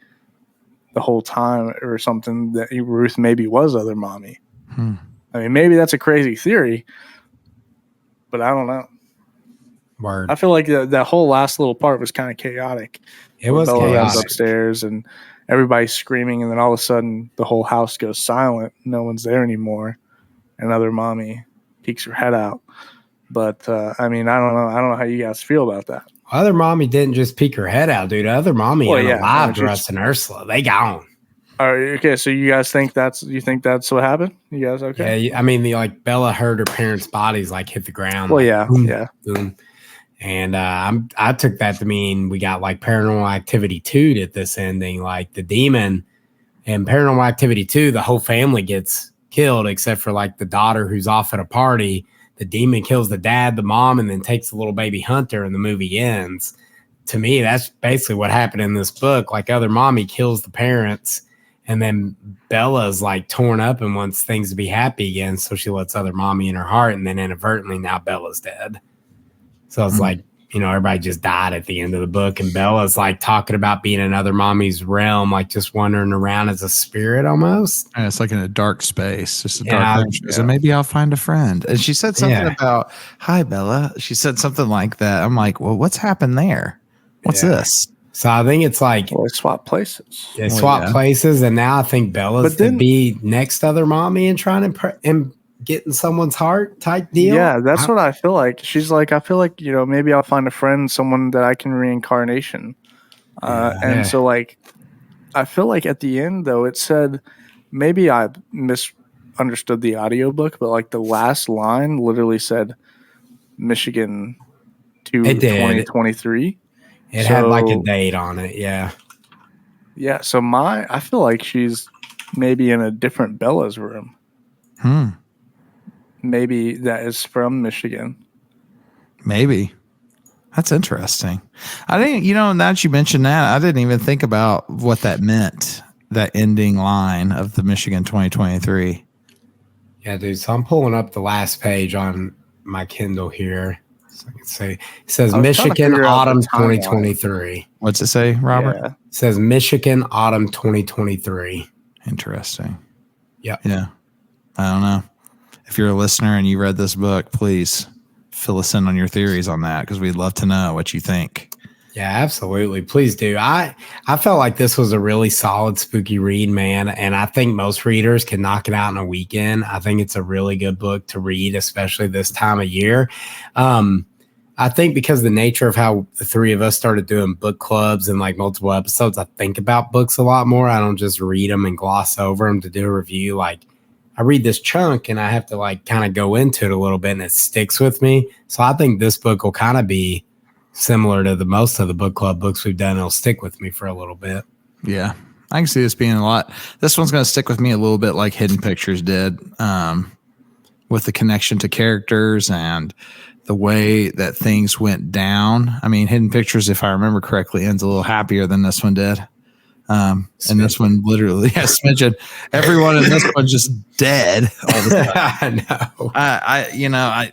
the whole time or something that Ruth maybe was other mommy. I mean, maybe that's a crazy theory, but I don't know. Word. I feel like that whole last little part was kind of chaotic. It was Bella chaotic. runs upstairs and everybody's screaming, and then all of a sudden the whole house goes silent. No one's there anymore. Another mommy peeks her head out. But I mean, I don't know. I don't know how you guys feel about that. Other mommy didn't just peek her head out, dude. Other mommy unalived Russ and Ursula. They gone. All right, okay, so you guys think that's what happened? You guys okay? Yeah, I mean, like Bella heard her parents' bodies like hit the ground. Well, like, yeah, boom, yeah. Boom. And I took that to mean we got like Paranormal Activity 2 at this ending, like the demon and Paranormal Activity 2, the whole family gets killed except for like the daughter who's off at a party. The demon kills the dad, the mom, and then takes the little baby Hunter, and the movie ends. To me, that's basically what happened in this book. Like other mommy kills the parents, and then Bella's like torn up and wants things to be happy again, so she lets other mommy in her heart, and then inadvertently now Bella's dead. So it's like, everybody just died at the end of the book. And Bella's like talking about being in other mommy's realm, like just wandering around as a spirit almost. And it's like in a dark space, just a dark room. So maybe I'll find a friend. And she said something about, hi, Bella. She said something like that. I'm like, well, what's happened there? What's this? So I think it's like they swap places. They swap places. And now I think Bella's to be next to other mommy and trying to getting someone's heart type deal. Yeah, that's what I feel like. She's like, I feel like, maybe I'll find a friend, someone that I can reincarnation. And so like, I feel like at the end though, it said, maybe I misunderstood the audiobook, but like the last line literally said Michigan to 2023. It had like a date on it. Yeah. Yeah, so I feel like she's maybe in a different Bella's room. Maybe that is from Michigan. Maybe. That's interesting. I didn't, now that you mentioned that, I didn't even think about what that meant, that ending line of the Michigan 2023. Yeah, dude. So I'm pulling up the last page on my Kindle here. So I can say it says I was trying to Michigan figure out the Autumn timeline. 2023. What's it say, Robert? Yeah. It says Michigan Autumn 2023. Interesting. Yep. Yeah. I don't know. If you're a listener and you read this book, please fill us in on your theories on that, because we'd love to know what you think. Yeah, absolutely. Please do. I felt like this was a really solid spooky read, man. And I think most readers can knock it out in a weekend. I think it's a really good book to read, especially this time of year. I think because the nature of how the three of us started doing book clubs and like multiple episodes, I think about books a lot more. I don't just read them and gloss over them to do a review. Like, I read this chunk and I have to like kind of go into it a little bit and it sticks with me. So I think this book will kind of be similar to most of the book club books we've done. It'll stick with me for a little bit. Yeah. I can see this being a lot. This one's going to stick with me a little bit like Hidden Pictures did, with the connection to characters and the way that things went down. I mean, Hidden Pictures, if I remember correctly, ends a little happier than this one did. And this one literally, smidgen. Everyone in this one just dead all the time. I know.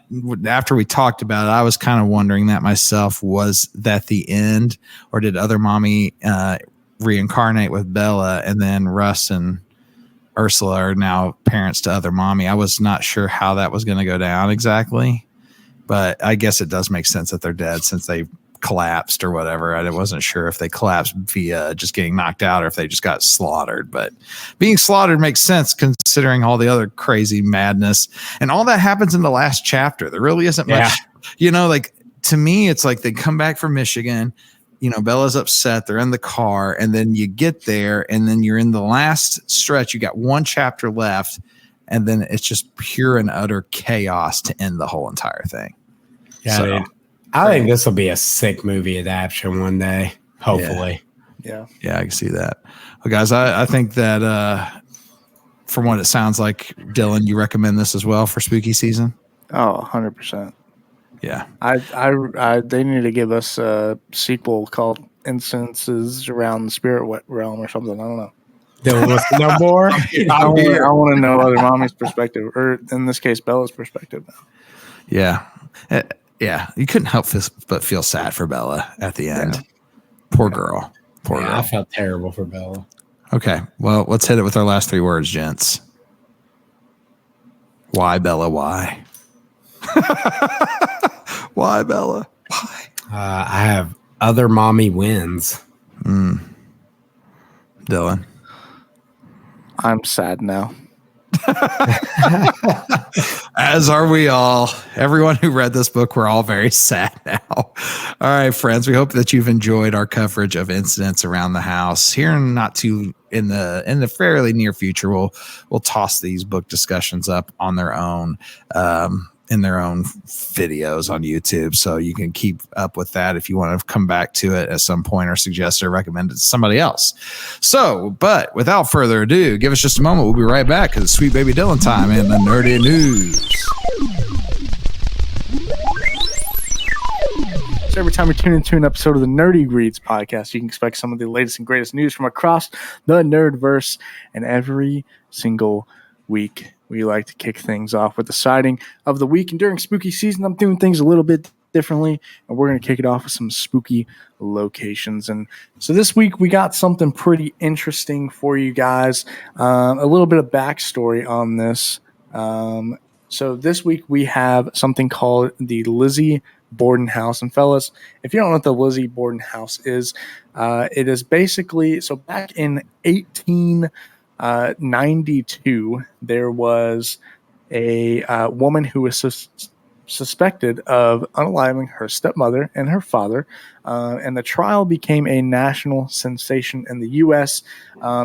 After we talked about it, I was kind of wondering that myself. Was that the end, or did Other Mommy reincarnate with Bella, and then Russ and Ursula are now parents to Other Mommy? I was not sure how that was going to go down exactly, but I guess it does make sense that they're dead since they collapsed or whatever. I wasn't sure if they collapsed via just getting knocked out or if they just got slaughtered, but being slaughtered makes sense considering all the other crazy madness, and all that happens in the last chapter. There really isn't much, like, to me, it's like they come back from Michigan, Bella's upset, they're in the car, and then you get there and then you're in the last stretch. You got one chapter left, and then it's just pure and utter chaos to end the whole entire thing. Yeah, dude. I think this will be a sick movie adaptation one day, hopefully. Yeah, I can see that. Well, guys, I think that from what it sounds like, Dylan, you recommend this as well for spooky season? Oh, 100%. Yeah. They need to give us a sequel called Instances Around the Spirit Realm or something. I don't know. Dylan wants to know more? I want to know Other Mommy's perspective, or in this case, Bella's perspective. Yeah. Yeah, you couldn't help but feel sad for Bella at the end. Yeah. Poor girl. Poor girl. I felt terrible for Bella. Okay, well, let's hit it with our last 3 words, gents. Why, Bella, why? Why, Bella? Why? I have Other Mommy wins. Dylan? I'm sad now. As are we all. Everyone who read this book, we're all very sad now. All right, friends, we hope that you've enjoyed our coverage of incidents around the house. Here in the fairly near future, we'll toss these book discussions up on their own in their own videos on YouTube, so you can keep up with that if you want to come back to it at some point or suggest or recommend it to somebody else. So, but without further ado, give us just a moment. We'll be right back because it's Sweet Baby Dylan time in the Nerdy News. So every time we tune into an episode of the Nerdy Reads podcast, you can expect some of the latest and greatest news from across the Nerdverse, and every single week we like to kick things off with the sighting of the week. And during spooky season, I'm doing things a little bit differently, and we're going to kick it off with some spooky locations. And so this week we got something pretty interesting for you guys. A little bit of backstory on this. So this week we have something called the Lizzie Borden house. And fellas, if you don't know what the Lizzie Borden house is, it is basically, so back in 1892, there was a woman who was suspected of unaliving her stepmother and her father, and the trial became a national sensation in the U.S.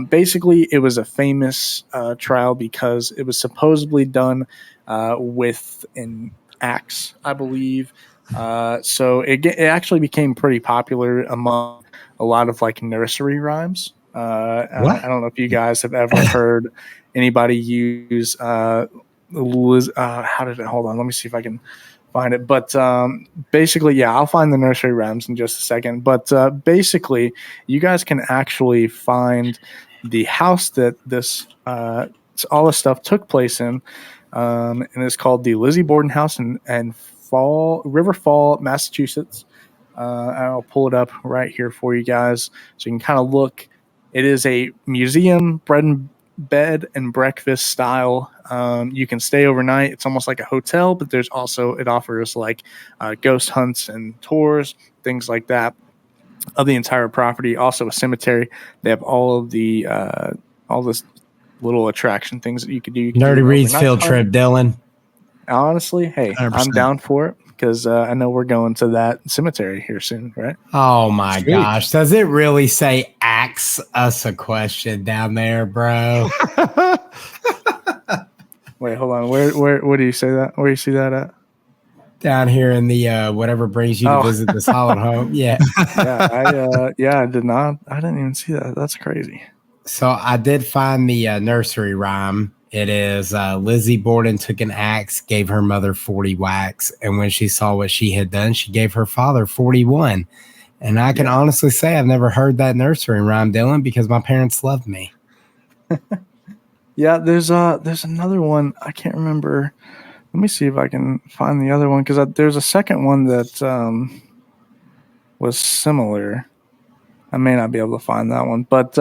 Basically, it was a famous trial because it was supposedly done with an axe, I believe. So it actually became pretty popular among a lot of like nursery rhymes. What? I don't know if you guys have ever heard anybody use how did it? Hold on, let me see if I can find it. But basically, yeah, I'll find the nursery rhymes in just a second. But basically, you guys can actually find the house that this all this stuff took place in, and it's called the Lizzie Borden House in River Fall, Massachusetts. I'll pull it up right here for you guys so you can kind of look. It is a museum bed and breakfast style. You can stay overnight. It's almost like a hotel, but it offers like ghost hunts and tours, things like that of the entire property. Also a cemetery. They have all this little attraction things that you could do. You can Nerdy do an Reads overnight field hunt. trip, Dylan. Honestly, hey, 100%. I'm down for it because I know we're going to that cemetery here soon, right? Oh my Sweet. gosh. Does it really say ask us a question down there, bro? Wait, hold on. Where do you say that? Where do you see that at? Down here in the whatever brings you to visit the solid home. Yeah. I did not. I didn't even see that. That's crazy. So I did find the nursery rhyme. It is Lizzie Borden took an axe, gave her mother 40 whacks, and when she saw what she had done, she gave her father 41. And I can honestly say I've never heard that nursery rhyme, Dylan, because my parents loved me. Yeah, there's another one. I can't remember. Let me see if I can find the other one because there's a second one that was similar. I may not be able to find that one, but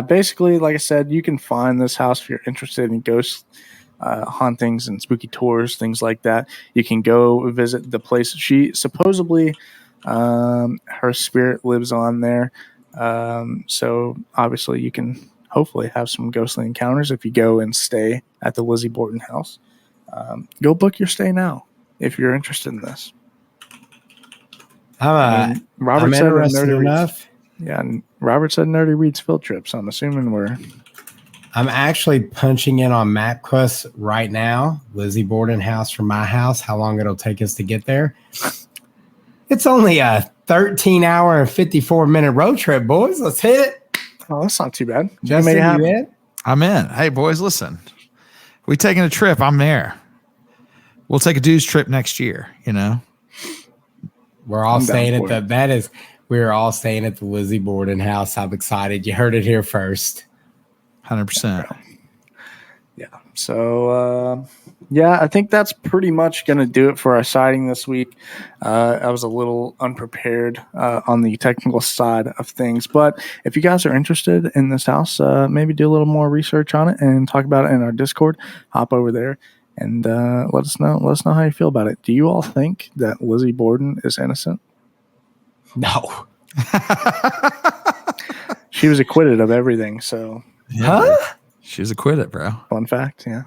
basically, like I said, you can find this house if you're interested in ghost hauntings and spooky tours, things like that. You can go visit the place. She supposedly, her spirit lives on there, so obviously you can hopefully have some ghostly encounters if you go and stay at the Lizzie Borden house. Go book your stay now if you're interested in this. I'm Robert said interested Nerdy enough. Reads. Yeah, and Robert said Nerdy Reads field trip, so I'm assuming we're... I'm actually punching in on MapQuest right now. Lizzie Borden house from my house, how long it'll take us to get there. It's only a 13-hour and 54-minute road trip, boys. Let's hit it. Oh, that's not too bad. Justin, you in? I'm in. Hey, boys, listen. We taking a trip. I'm there. We'll take a dude's trip next year, you know? We're all staying at we're all staying at the Lizzie Borden house. I'm excited. You heard it here first. 100%. Yeah. So, I think that's pretty much going to do it for our sighting this week. I was a little unprepared on the technical side of things, but if you guys are interested in this house, maybe do a little more research on it and talk about it in our Discord. Hop over there and let us know. Let us know how you feel about it. Do you all think that Lizzie Borden is innocent? No. She was acquitted of everything. So, Yeah, she's acquitted, bro. fun fact. Yeah.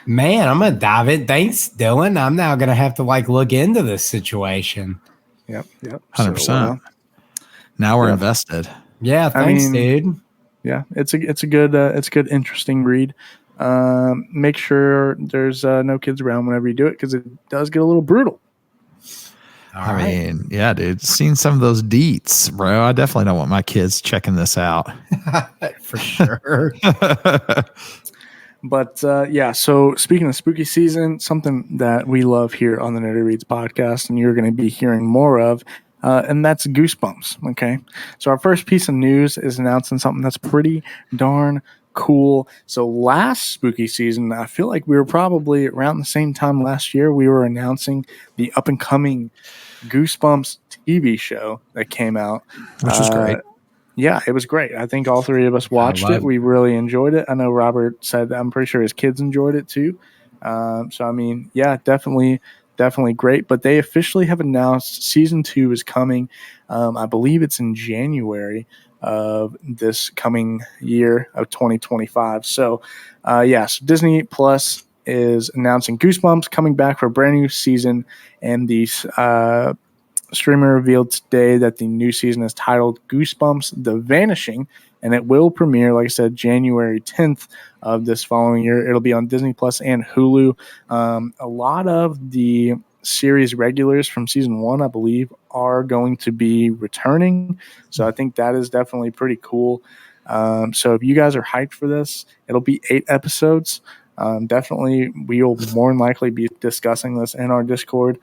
Man, I'm going to dive in. Thanks, Dylan. I'm now going to have to look into this situation. Yep. 100%. So, Now we're invested. Yeah, thanks, dude. Yeah, it's a good interesting read. Make sure there's no kids around whenever you do it because it does get a little brutal. I mean, yeah, dude. Seen some of those deets, bro. I definitely don't want my kids checking this out. For sure. But so speaking of spooky season, something that we love here on the Nerdy Reads podcast, and you're going to be hearing more of, and that's Goosebumps. Okay, so our first piece of news is announcing something that's pretty darn cool. So last spooky season, I feel like we were probably around the same time last year, we were announcing the up and coming Goosebumps TV show that came out, Which was great. Yeah, it was great. I think all three of us watched it. We really enjoyed it. I know Robert said I'm pretty sure his kids enjoyed it too. So I mean, yeah, definitely great. But they officially have announced season 2 is coming. I believe it's in January of this coming year of 2025. So so Disney Plus is announcing Goosebumps coming back for a brand new season, and these streamer revealed today that the new season is titled Goosebumps The Vanishing, and it will premiere, like I said, January 10th of this following year. It'll be on Disney Plus and Hulu. A lot of the series regulars from season 1, I believe, are going to be returning. So I think that is definitely pretty cool. So if you guys are hyped for this, it'll be 8 episodes. Definitely, we'll more than likely be discussing this in our Discord.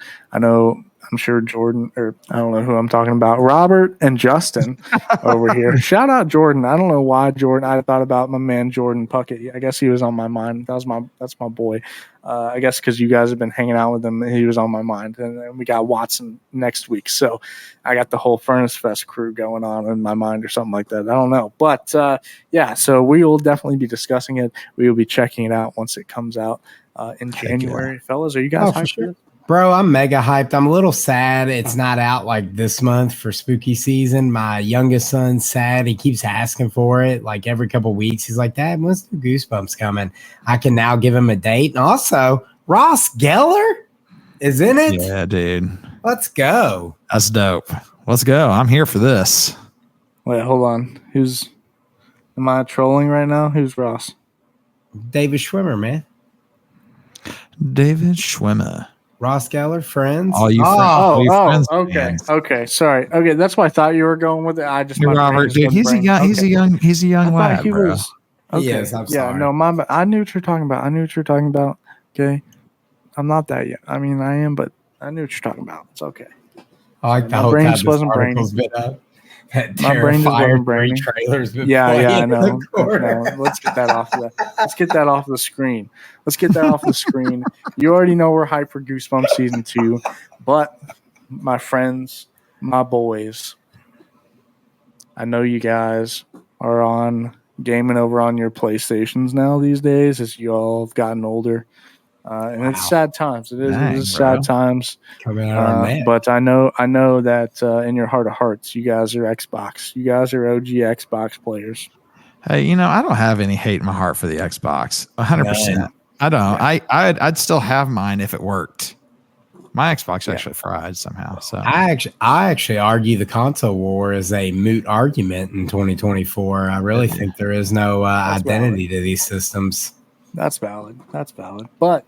I'm sure Jordan, or I don't know who I'm talking about, Robert and Justin over here. Shout out Jordan. I don't know why Jordan. I thought about my man Jordan Puckett. I guess he was on my mind. That's my boy. I guess because you guys have been hanging out with him, he was on my mind. And then we got Watson next week, so I got the whole Furnace Fest crew going on in my mind or something like that. I don't know, but yeah. So we will definitely be discussing it. We will be checking it out once it comes out in January. Fellas, are you guys hyped for it? Bro, I'm mega hyped. I'm a little sad it's not out like this month for spooky season. My youngest son's sad. He keeps asking for it like every couple weeks. He's like, Dad, when's the Goosebumps coming? I can now give him a date. And also, Ross Geller is in it. Yeah, dude. Let's go. That's dope. Let's go. I'm here for this. Wait, hold on. Am I trolling right now? Who's Ross? David Schwimmer, man. David Schwimmer. Ross Geller, Friends. All you friends. Okay, fans. okay, sorry. Okay, that's why I thought you were going with it. I just Hey, Robert, dude, he's a young lad, he bro. was. Okay. He is, I'm sorry. No, I knew what you're talking about. Okay, I'm not that yet. I mean, I am, but I knew what you're talking about. It's okay. I like the My whole brain time just this wasn't article's been up. My brain just wasn't braining. Trailers been Yeah, playing I in know. the corner. No, let's get that off the screen. You already know we're hyped for Goosebumps season 2, but my friends, my boys, I know you guys are on gaming over on your PlayStations now these days as you all have gotten older. And it's sad times. It is sad times. Coming out on that. But I know that in your heart of hearts, you guys are Xbox. You guys are OG Xbox players. Hey, I don't have any hate in my heart for the Xbox. 100%. I don't. Yeah. I'd still have mine if it worked. My Xbox actually fried somehow. So I actually argue the console war is a moot argument in 2024. I really think there is no identity to these systems. That's valid. But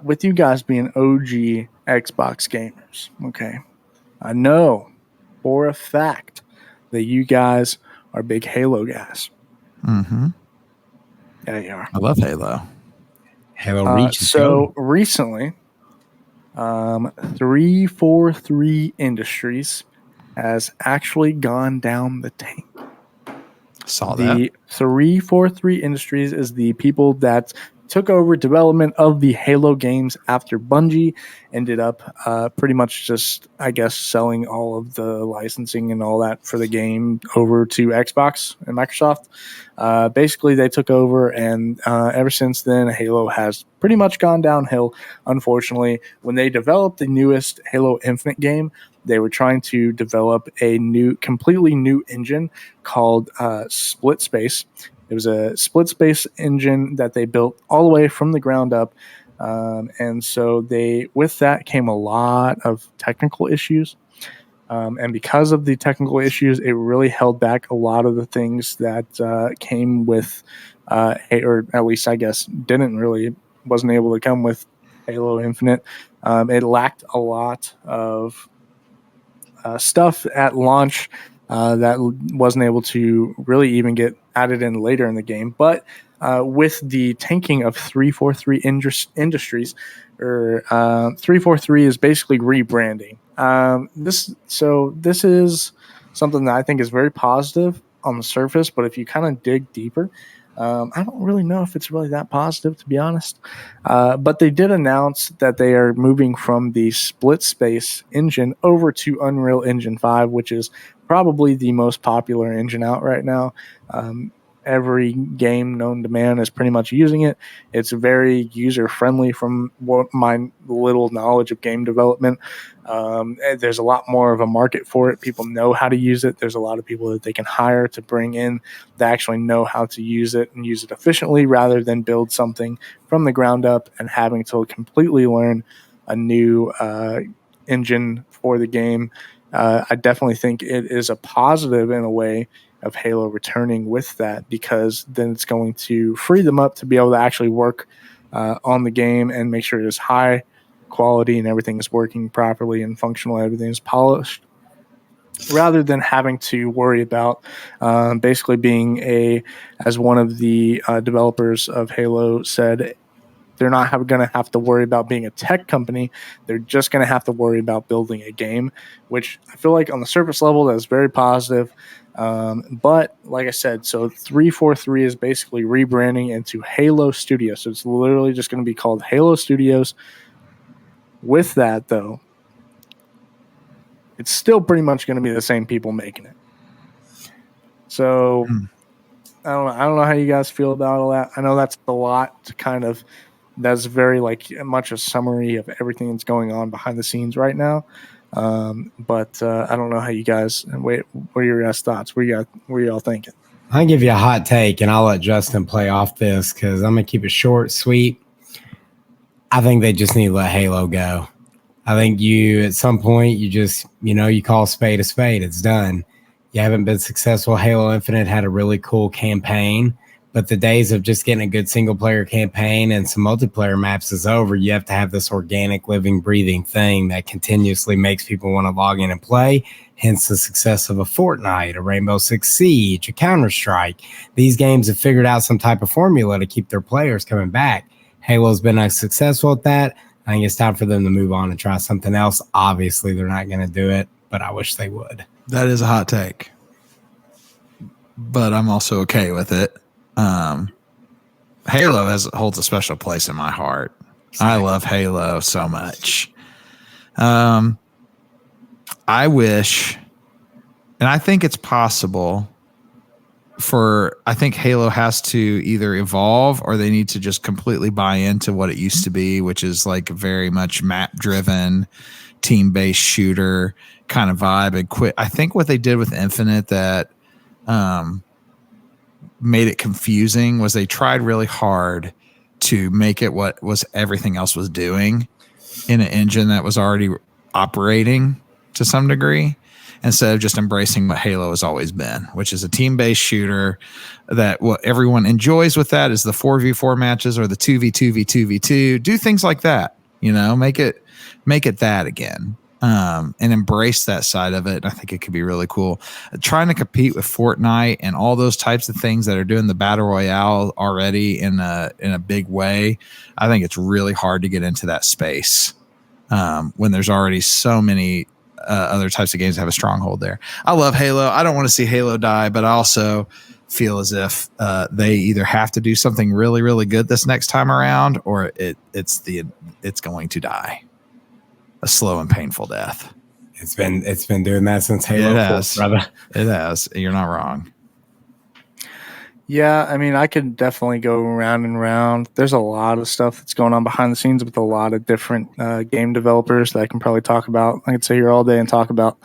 with you guys being OG Xbox gamers, okay, I know for a fact that you guys are big Halo guys. Mm-hmm. Yeah, you are. I love Halo. Halo Reach. So recently, 343 Industries has actually gone down the tank. Saw that. The 343 Industries is the people that took over development of the Halo games after Bungie ended up pretty much just, I guess, selling all of the licensing and all that for the game over to Xbox and Microsoft. Basically, they took over, and ever since then, Halo has pretty much gone downhill, unfortunately. When they developed the newest Halo Infinite game, they were trying to develop a completely new engine called Split Space. It was a split space engine that they built all the way from the ground up. And so with that came a lot of technical issues. And because of the technical issues, it really held back a lot of the things that came with, or at least I guess wasn't able to come with Halo Infinite. It lacked a lot of stuff at launch that wasn't able to really even get added in later in the game. But with the tanking of 343 Industries, or 343 is basically rebranding. This is something that I think is very positive on the surface, but if you kind of dig deeper, I don't really know if it's really that positive, to be honest. But they did announce that they are moving from the split space engine over to Unreal Engine 5, which is probably the most popular engine out right now. Every game known to man is pretty much using it. It's very user-friendly from what my little knowledge of game development. There's a lot more of a market for it. People know how to use it. There's a lot of people that they can hire to bring in that actually know how to use it and use it efficiently, rather than build something from the ground up and having to completely learn a new engine for the game. I definitely think it is a positive in a way of Halo returning with that, because then it's going to free them up to be able to actually work on the game and make sure it is high quality and everything is working properly and functional, everything is polished, rather than having to worry about basically being as one of the developers of Halo said, they're not going to have to worry about being a tech company. They're just going to have to worry about building a game, which I feel like on the surface level, that's very positive. But like I said, so 343 is basically rebranding into Halo Studios. So it's literally just going to be called Halo Studios. With that, though, it's still pretty much going to be the same people making it. So I don't know how you guys feel about all that. I know that's a lot to kind of. That's very much a summary of everything that's going on behind the scenes right now. But I don't know how you guys. What are your guys' thoughts? What are y'all thinking? I'll give you a hot take, and I'll let Justin play off this because I'm gonna keep it short, sweet. I think they just need to let Halo go. I think at some point, you just you call a spade. It's done. You haven't been successful. Halo Infinite had a really cool campaign. But the days of just getting a good single-player campaign and some multiplayer maps is over. You have to have this organic, living, breathing thing that continuously makes people want to log in and play, hence the success of a Fortnite, a Rainbow Six Siege, a Counter-Strike. These games have figured out some type of formula to keep their players coming back. Halo's been successful at that. I think it's time for them to move on and try something else. Obviously, they're not going to do it, but I wish they would. That is a hot take. But I'm also okay with it. Halo holds a special place in my heart. I love Halo so much. I wish, and I think it's possible I think Halo has to either evolve or they need to just completely buy into what it used to be, which is very much map driven, team based shooter kind of vibe, and quit. I think what they did with Infinite that, made it confusing was they tried really hard to make it what was everything else was doing in an engine that was already operating to some degree, instead of just embracing what Halo has always been, which is a team-based shooter that what everyone enjoys with that is the 4v4 matches or the 2v2v2v2, do things like that, make it that again. And embrace that side of it. I think it could be really cool. Trying to compete with Fortnite and all those types of things that are doing the battle royale already in a big way. I think it's really hard to get into that space when there's already so many other types of games that have a stronghold there. I love Halo. I don't want to see Halo die, but I also feel as if they either have to do something really, really good this next time around, or it's going to die a slow and painful death. It's been doing that since Halo 4, brother. It has. You're not wrong. Yeah, I mean, I could definitely go round and round. There's a lot of stuff that's going on behind the scenes with a lot of different game developers that I can probably talk about. I could sit here all day and talk about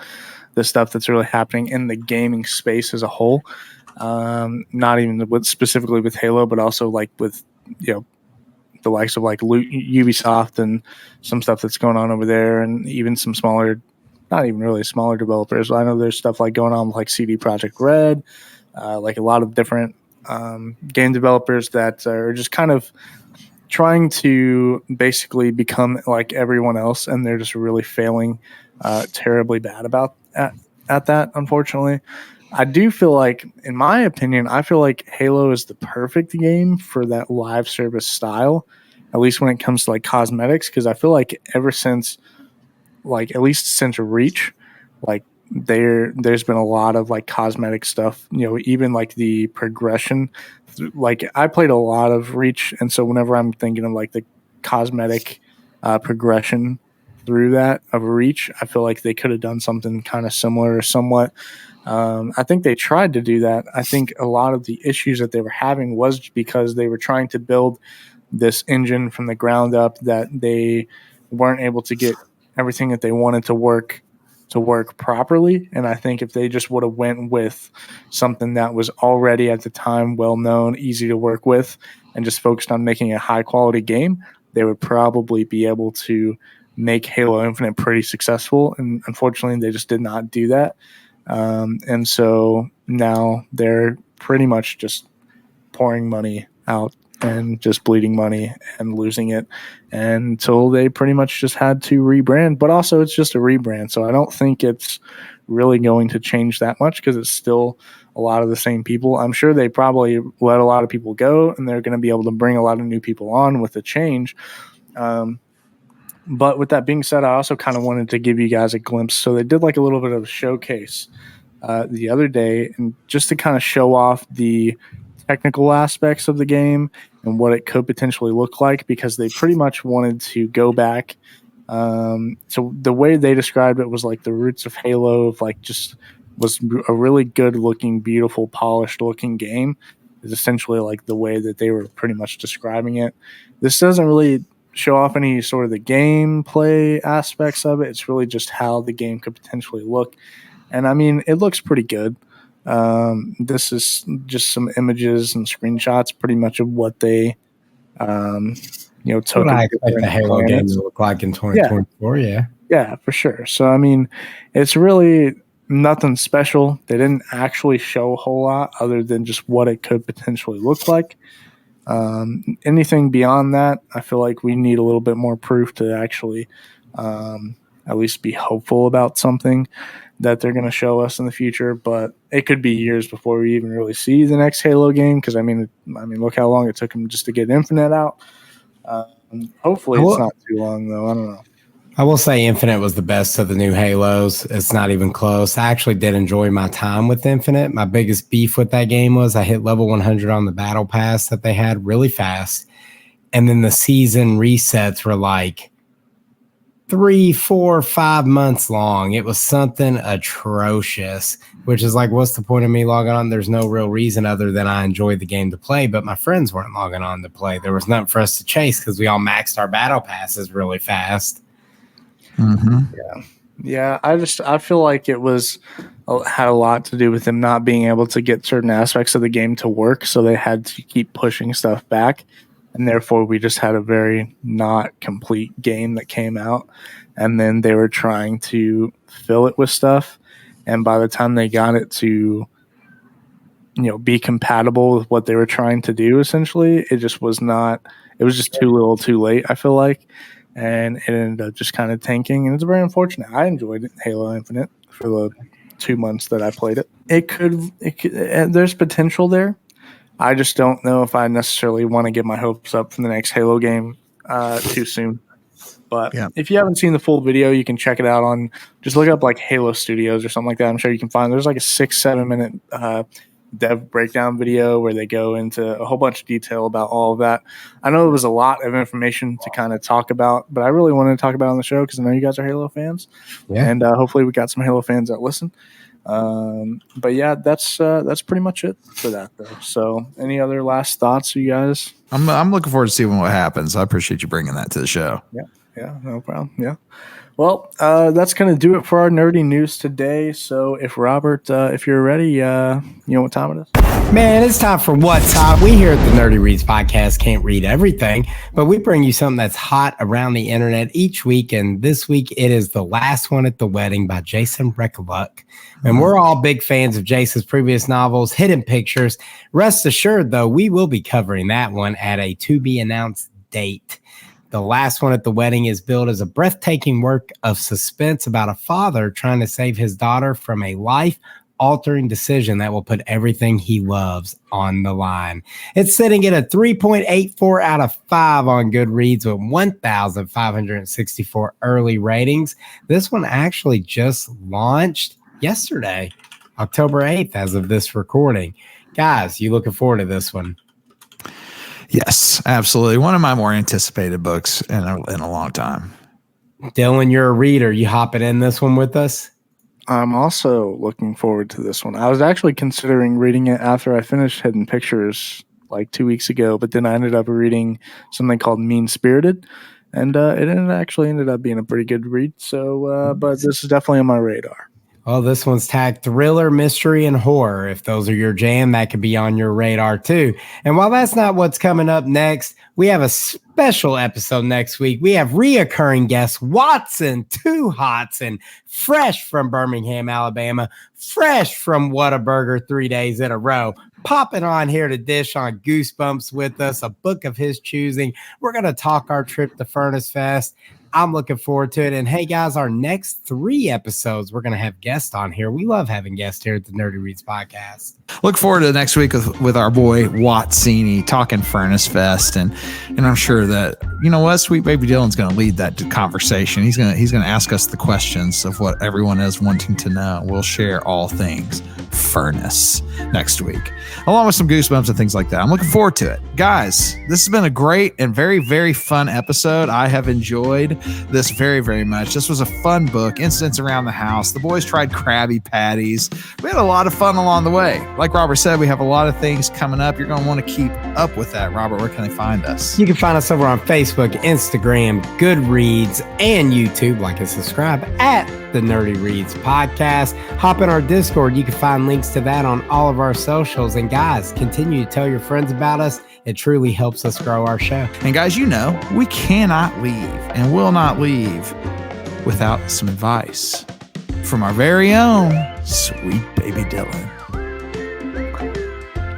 the stuff that's really happening in the gaming space as a whole. Not even specifically with Halo, but also with the likes of Ubisoft and some stuff that's going on over there, and even some smaller, not even really smaller developers. I know there's stuff going on with CD Projekt Red, a lot of different game developers that are just kind of trying to basically become like everyone else, and they're just really failing terribly bad at that, unfortunately. I do feel like, in my opinion, I feel like Halo is the perfect game for that live service style, at least when it comes to cosmetics, because I feel like ever since, at least since Reach, there's been a lot of cosmetic stuff, even the progression. I played a lot of Reach, and so whenever I'm thinking of the cosmetic progression through that of Reach, I feel like they could have done something kind of similar or somewhat. I think they tried to do that. I think a lot of the issues that they were having was because they were trying to build this engine from the ground up, that they weren't able to get everything that they wanted to work properly. And I think if they just would have went with something that was already at the time well known, easy to work with, and just focused on making a high quality game, they would probably be able to make Halo Infinite pretty successful. And unfortunately, they just did not do that. And so now they're pretty much just pouring money out and just bleeding money and losing it until they pretty much just had to rebrand. But also, it's just a rebrand, so I don't think it's really going to change that much because it's still a lot of the same people. I'm sure they probably let a lot of people go, and they're going to be able to bring a lot of new people on with the change. But with that being said, I also kind of wanted to give you guys a glimpse. So they did like a little bit of a showcase the other day, and just to kind of show off the technical aspects of the game and what it could potentially look like, because they pretty much wanted to go back. So the way they described it was like the roots of Halo, of like just was a really good looking, beautiful, polished looking game is essentially like the way that they were pretty much describing it. This doesn't really show off any sort of the gameplay aspects of it. It's really just how the game could potentially look. And I mean, it looks pretty good. This is just some images and screenshots pretty much of what they, took. What I expect the Halo game to look like in 2024, yeah. Yeah, for sure. So, I mean, it's really nothing special. They didn't actually show a whole lot other than just what it could potentially look like. Anything beyond that, I feel like we need a little bit more proof to actually at least be hopeful about something that they're going to show us in the future. But it could be years before we even really see the next Halo game, because I mean, look how long it took them just to get Infinite out. Hopefully, it's not too long though. I don't know. I will say Infinite was the best of the new Halos. It's not even close. I actually did enjoy my time with Infinite. My biggest beef with that game was I hit level 100 on the battle pass that they had really fast. And then the season resets were like 3, 4, 5 months long. It was something atrocious, which is like, what's the point of me logging on? There's no real reason other than I enjoyed the game to play, but my friends weren't logging on to play. There was nothing for us to chase because we all maxed our battle passes really fast. Mm-hmm. Yeah. I feel like it had a lot to do with them not being able to get certain aspects of the game to work, so they had to keep pushing stuff back, and therefore we just had a very not complete game that came out, and then they were trying to fill it with stuff, and by the time they got it to be compatible with what they were trying to do, essentially it just was not. It was just too little too late, I feel like. And it ended up just kind of tanking, and it's very unfortunate. I enjoyed it, Halo Infinite, for the 2 months that I played it. It could there's potential there. I just don't know if I necessarily want to get my hopes up for the next Halo game too soon. But if you haven't seen the full video, you can check it out on, just look up like Halo Studios or something like that. I'm sure you can find, there's like a 6-7 minute dev breakdown video where they go into a whole bunch of detail about all of that. I know it was a lot of information to kind of talk about, but I really wanted to talk about it on the show because I know you guys are Halo fans, and hopefully we got some Halo fans that listen. But yeah, that's pretty much it for that though. So any other last thoughts, you guys? I'm looking forward to seeing what happens. I appreciate you bringing that to the show. Yeah, no problem. Yeah. Well, that's going to do it for our nerdy news today. So if Robert, if you're ready, you know what time it is? Man, it's time for What Top. We here at the Nerdy Reads podcast can't read everything, but we bring you something that's hot around the internet each week. And this week it is The Last One at the Wedding by Jason Rekuluk. And we're all big fans of Jason's previous novels, Hidden Pictures. Rest assured, though, we will be covering that one at a to-be-announced date. The Last One at the Wedding is billed as a breathtaking work of suspense about a father trying to save his daughter from a life-altering decision that will put everything he loves on the line. It's sitting at a 3.84 out of 5 on Goodreads with 1,564 early ratings. This one actually just launched yesterday, October 8th, as of this recording. Guys, you looking forward to this one? Yes, absolutely. One of my more anticipated books in a long time. Dylan, you're a reader. You hopping in this one with us? I'm also looking forward to this one. I was actually considering reading it after I finished Hidden Pictures like 2 weeks ago, but then I ended up reading something called Mean Spirited, and it ended up being a pretty good read. So, but this is definitely on my radar. Well, this one's tagged thriller, mystery, and horror. If those are your jam, that could be on your radar too. And while that's not what's coming up next, we have a special episode next week. We have reoccurring guest Watson, 2 Hotson, fresh from Birmingham, Alabama, fresh from Whataburger 3 days in a row. popping on here to dish on Goosebumps with us, a book of his choosing. We're going to talk our trip to Furnace Fest. I'm looking forward to it. And hey, guys, our next 3 episodes, we're going to have guests on here. We love having guests here at the Nerdy Reads podcast. Look forward to next week with our boy Watsini talking Furnace Fest, and I'm sure that Sweet Baby Dylan's going to lead that conversation. He's going to ask us the questions of what everyone is wanting to know. We'll share all things Furnace next week, along with some Goosebumps and things like that. I'm looking forward to it, guys. This has been a great and very, very fun episode. I have enjoyed this very, very much. This was a fun book. Incidents around the house. The boys tried Krabby Patties. We had a lot of fun along the way. Like Robert said, we have a lot of things coming up. You're going to want to keep up with that. Robert, where can they find us? You can find us over on Facebook, Instagram, Goodreads, and YouTube. Like and subscribe at the Nerdy Reads podcast. Hop in our Discord. You can find links to that on all of our socials. And guys, continue to tell your friends about us. It truly helps us grow our show. And guys, we cannot leave and will not leave without some advice from our very own Sweet Baby Dylan.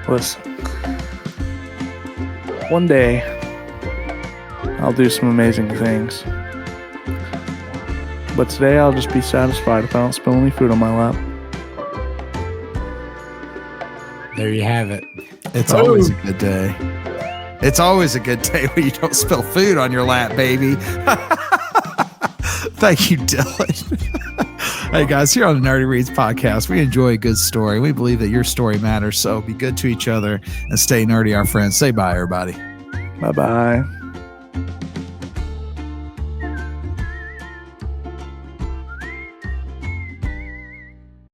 Listen, one day I'll do some amazing things, but today I'll just be satisfied if I don't spill any food on my lap. There you have it. It's always a good day. It's always a good day when you don't spill food on your lap, baby. Thank you, Dylan. Hey, guys, here on the Nerdy Reads podcast, we enjoy a good story. We believe that your story matters, so be good to each other and stay nerdy, our friends. Say bye, everybody. Bye-bye.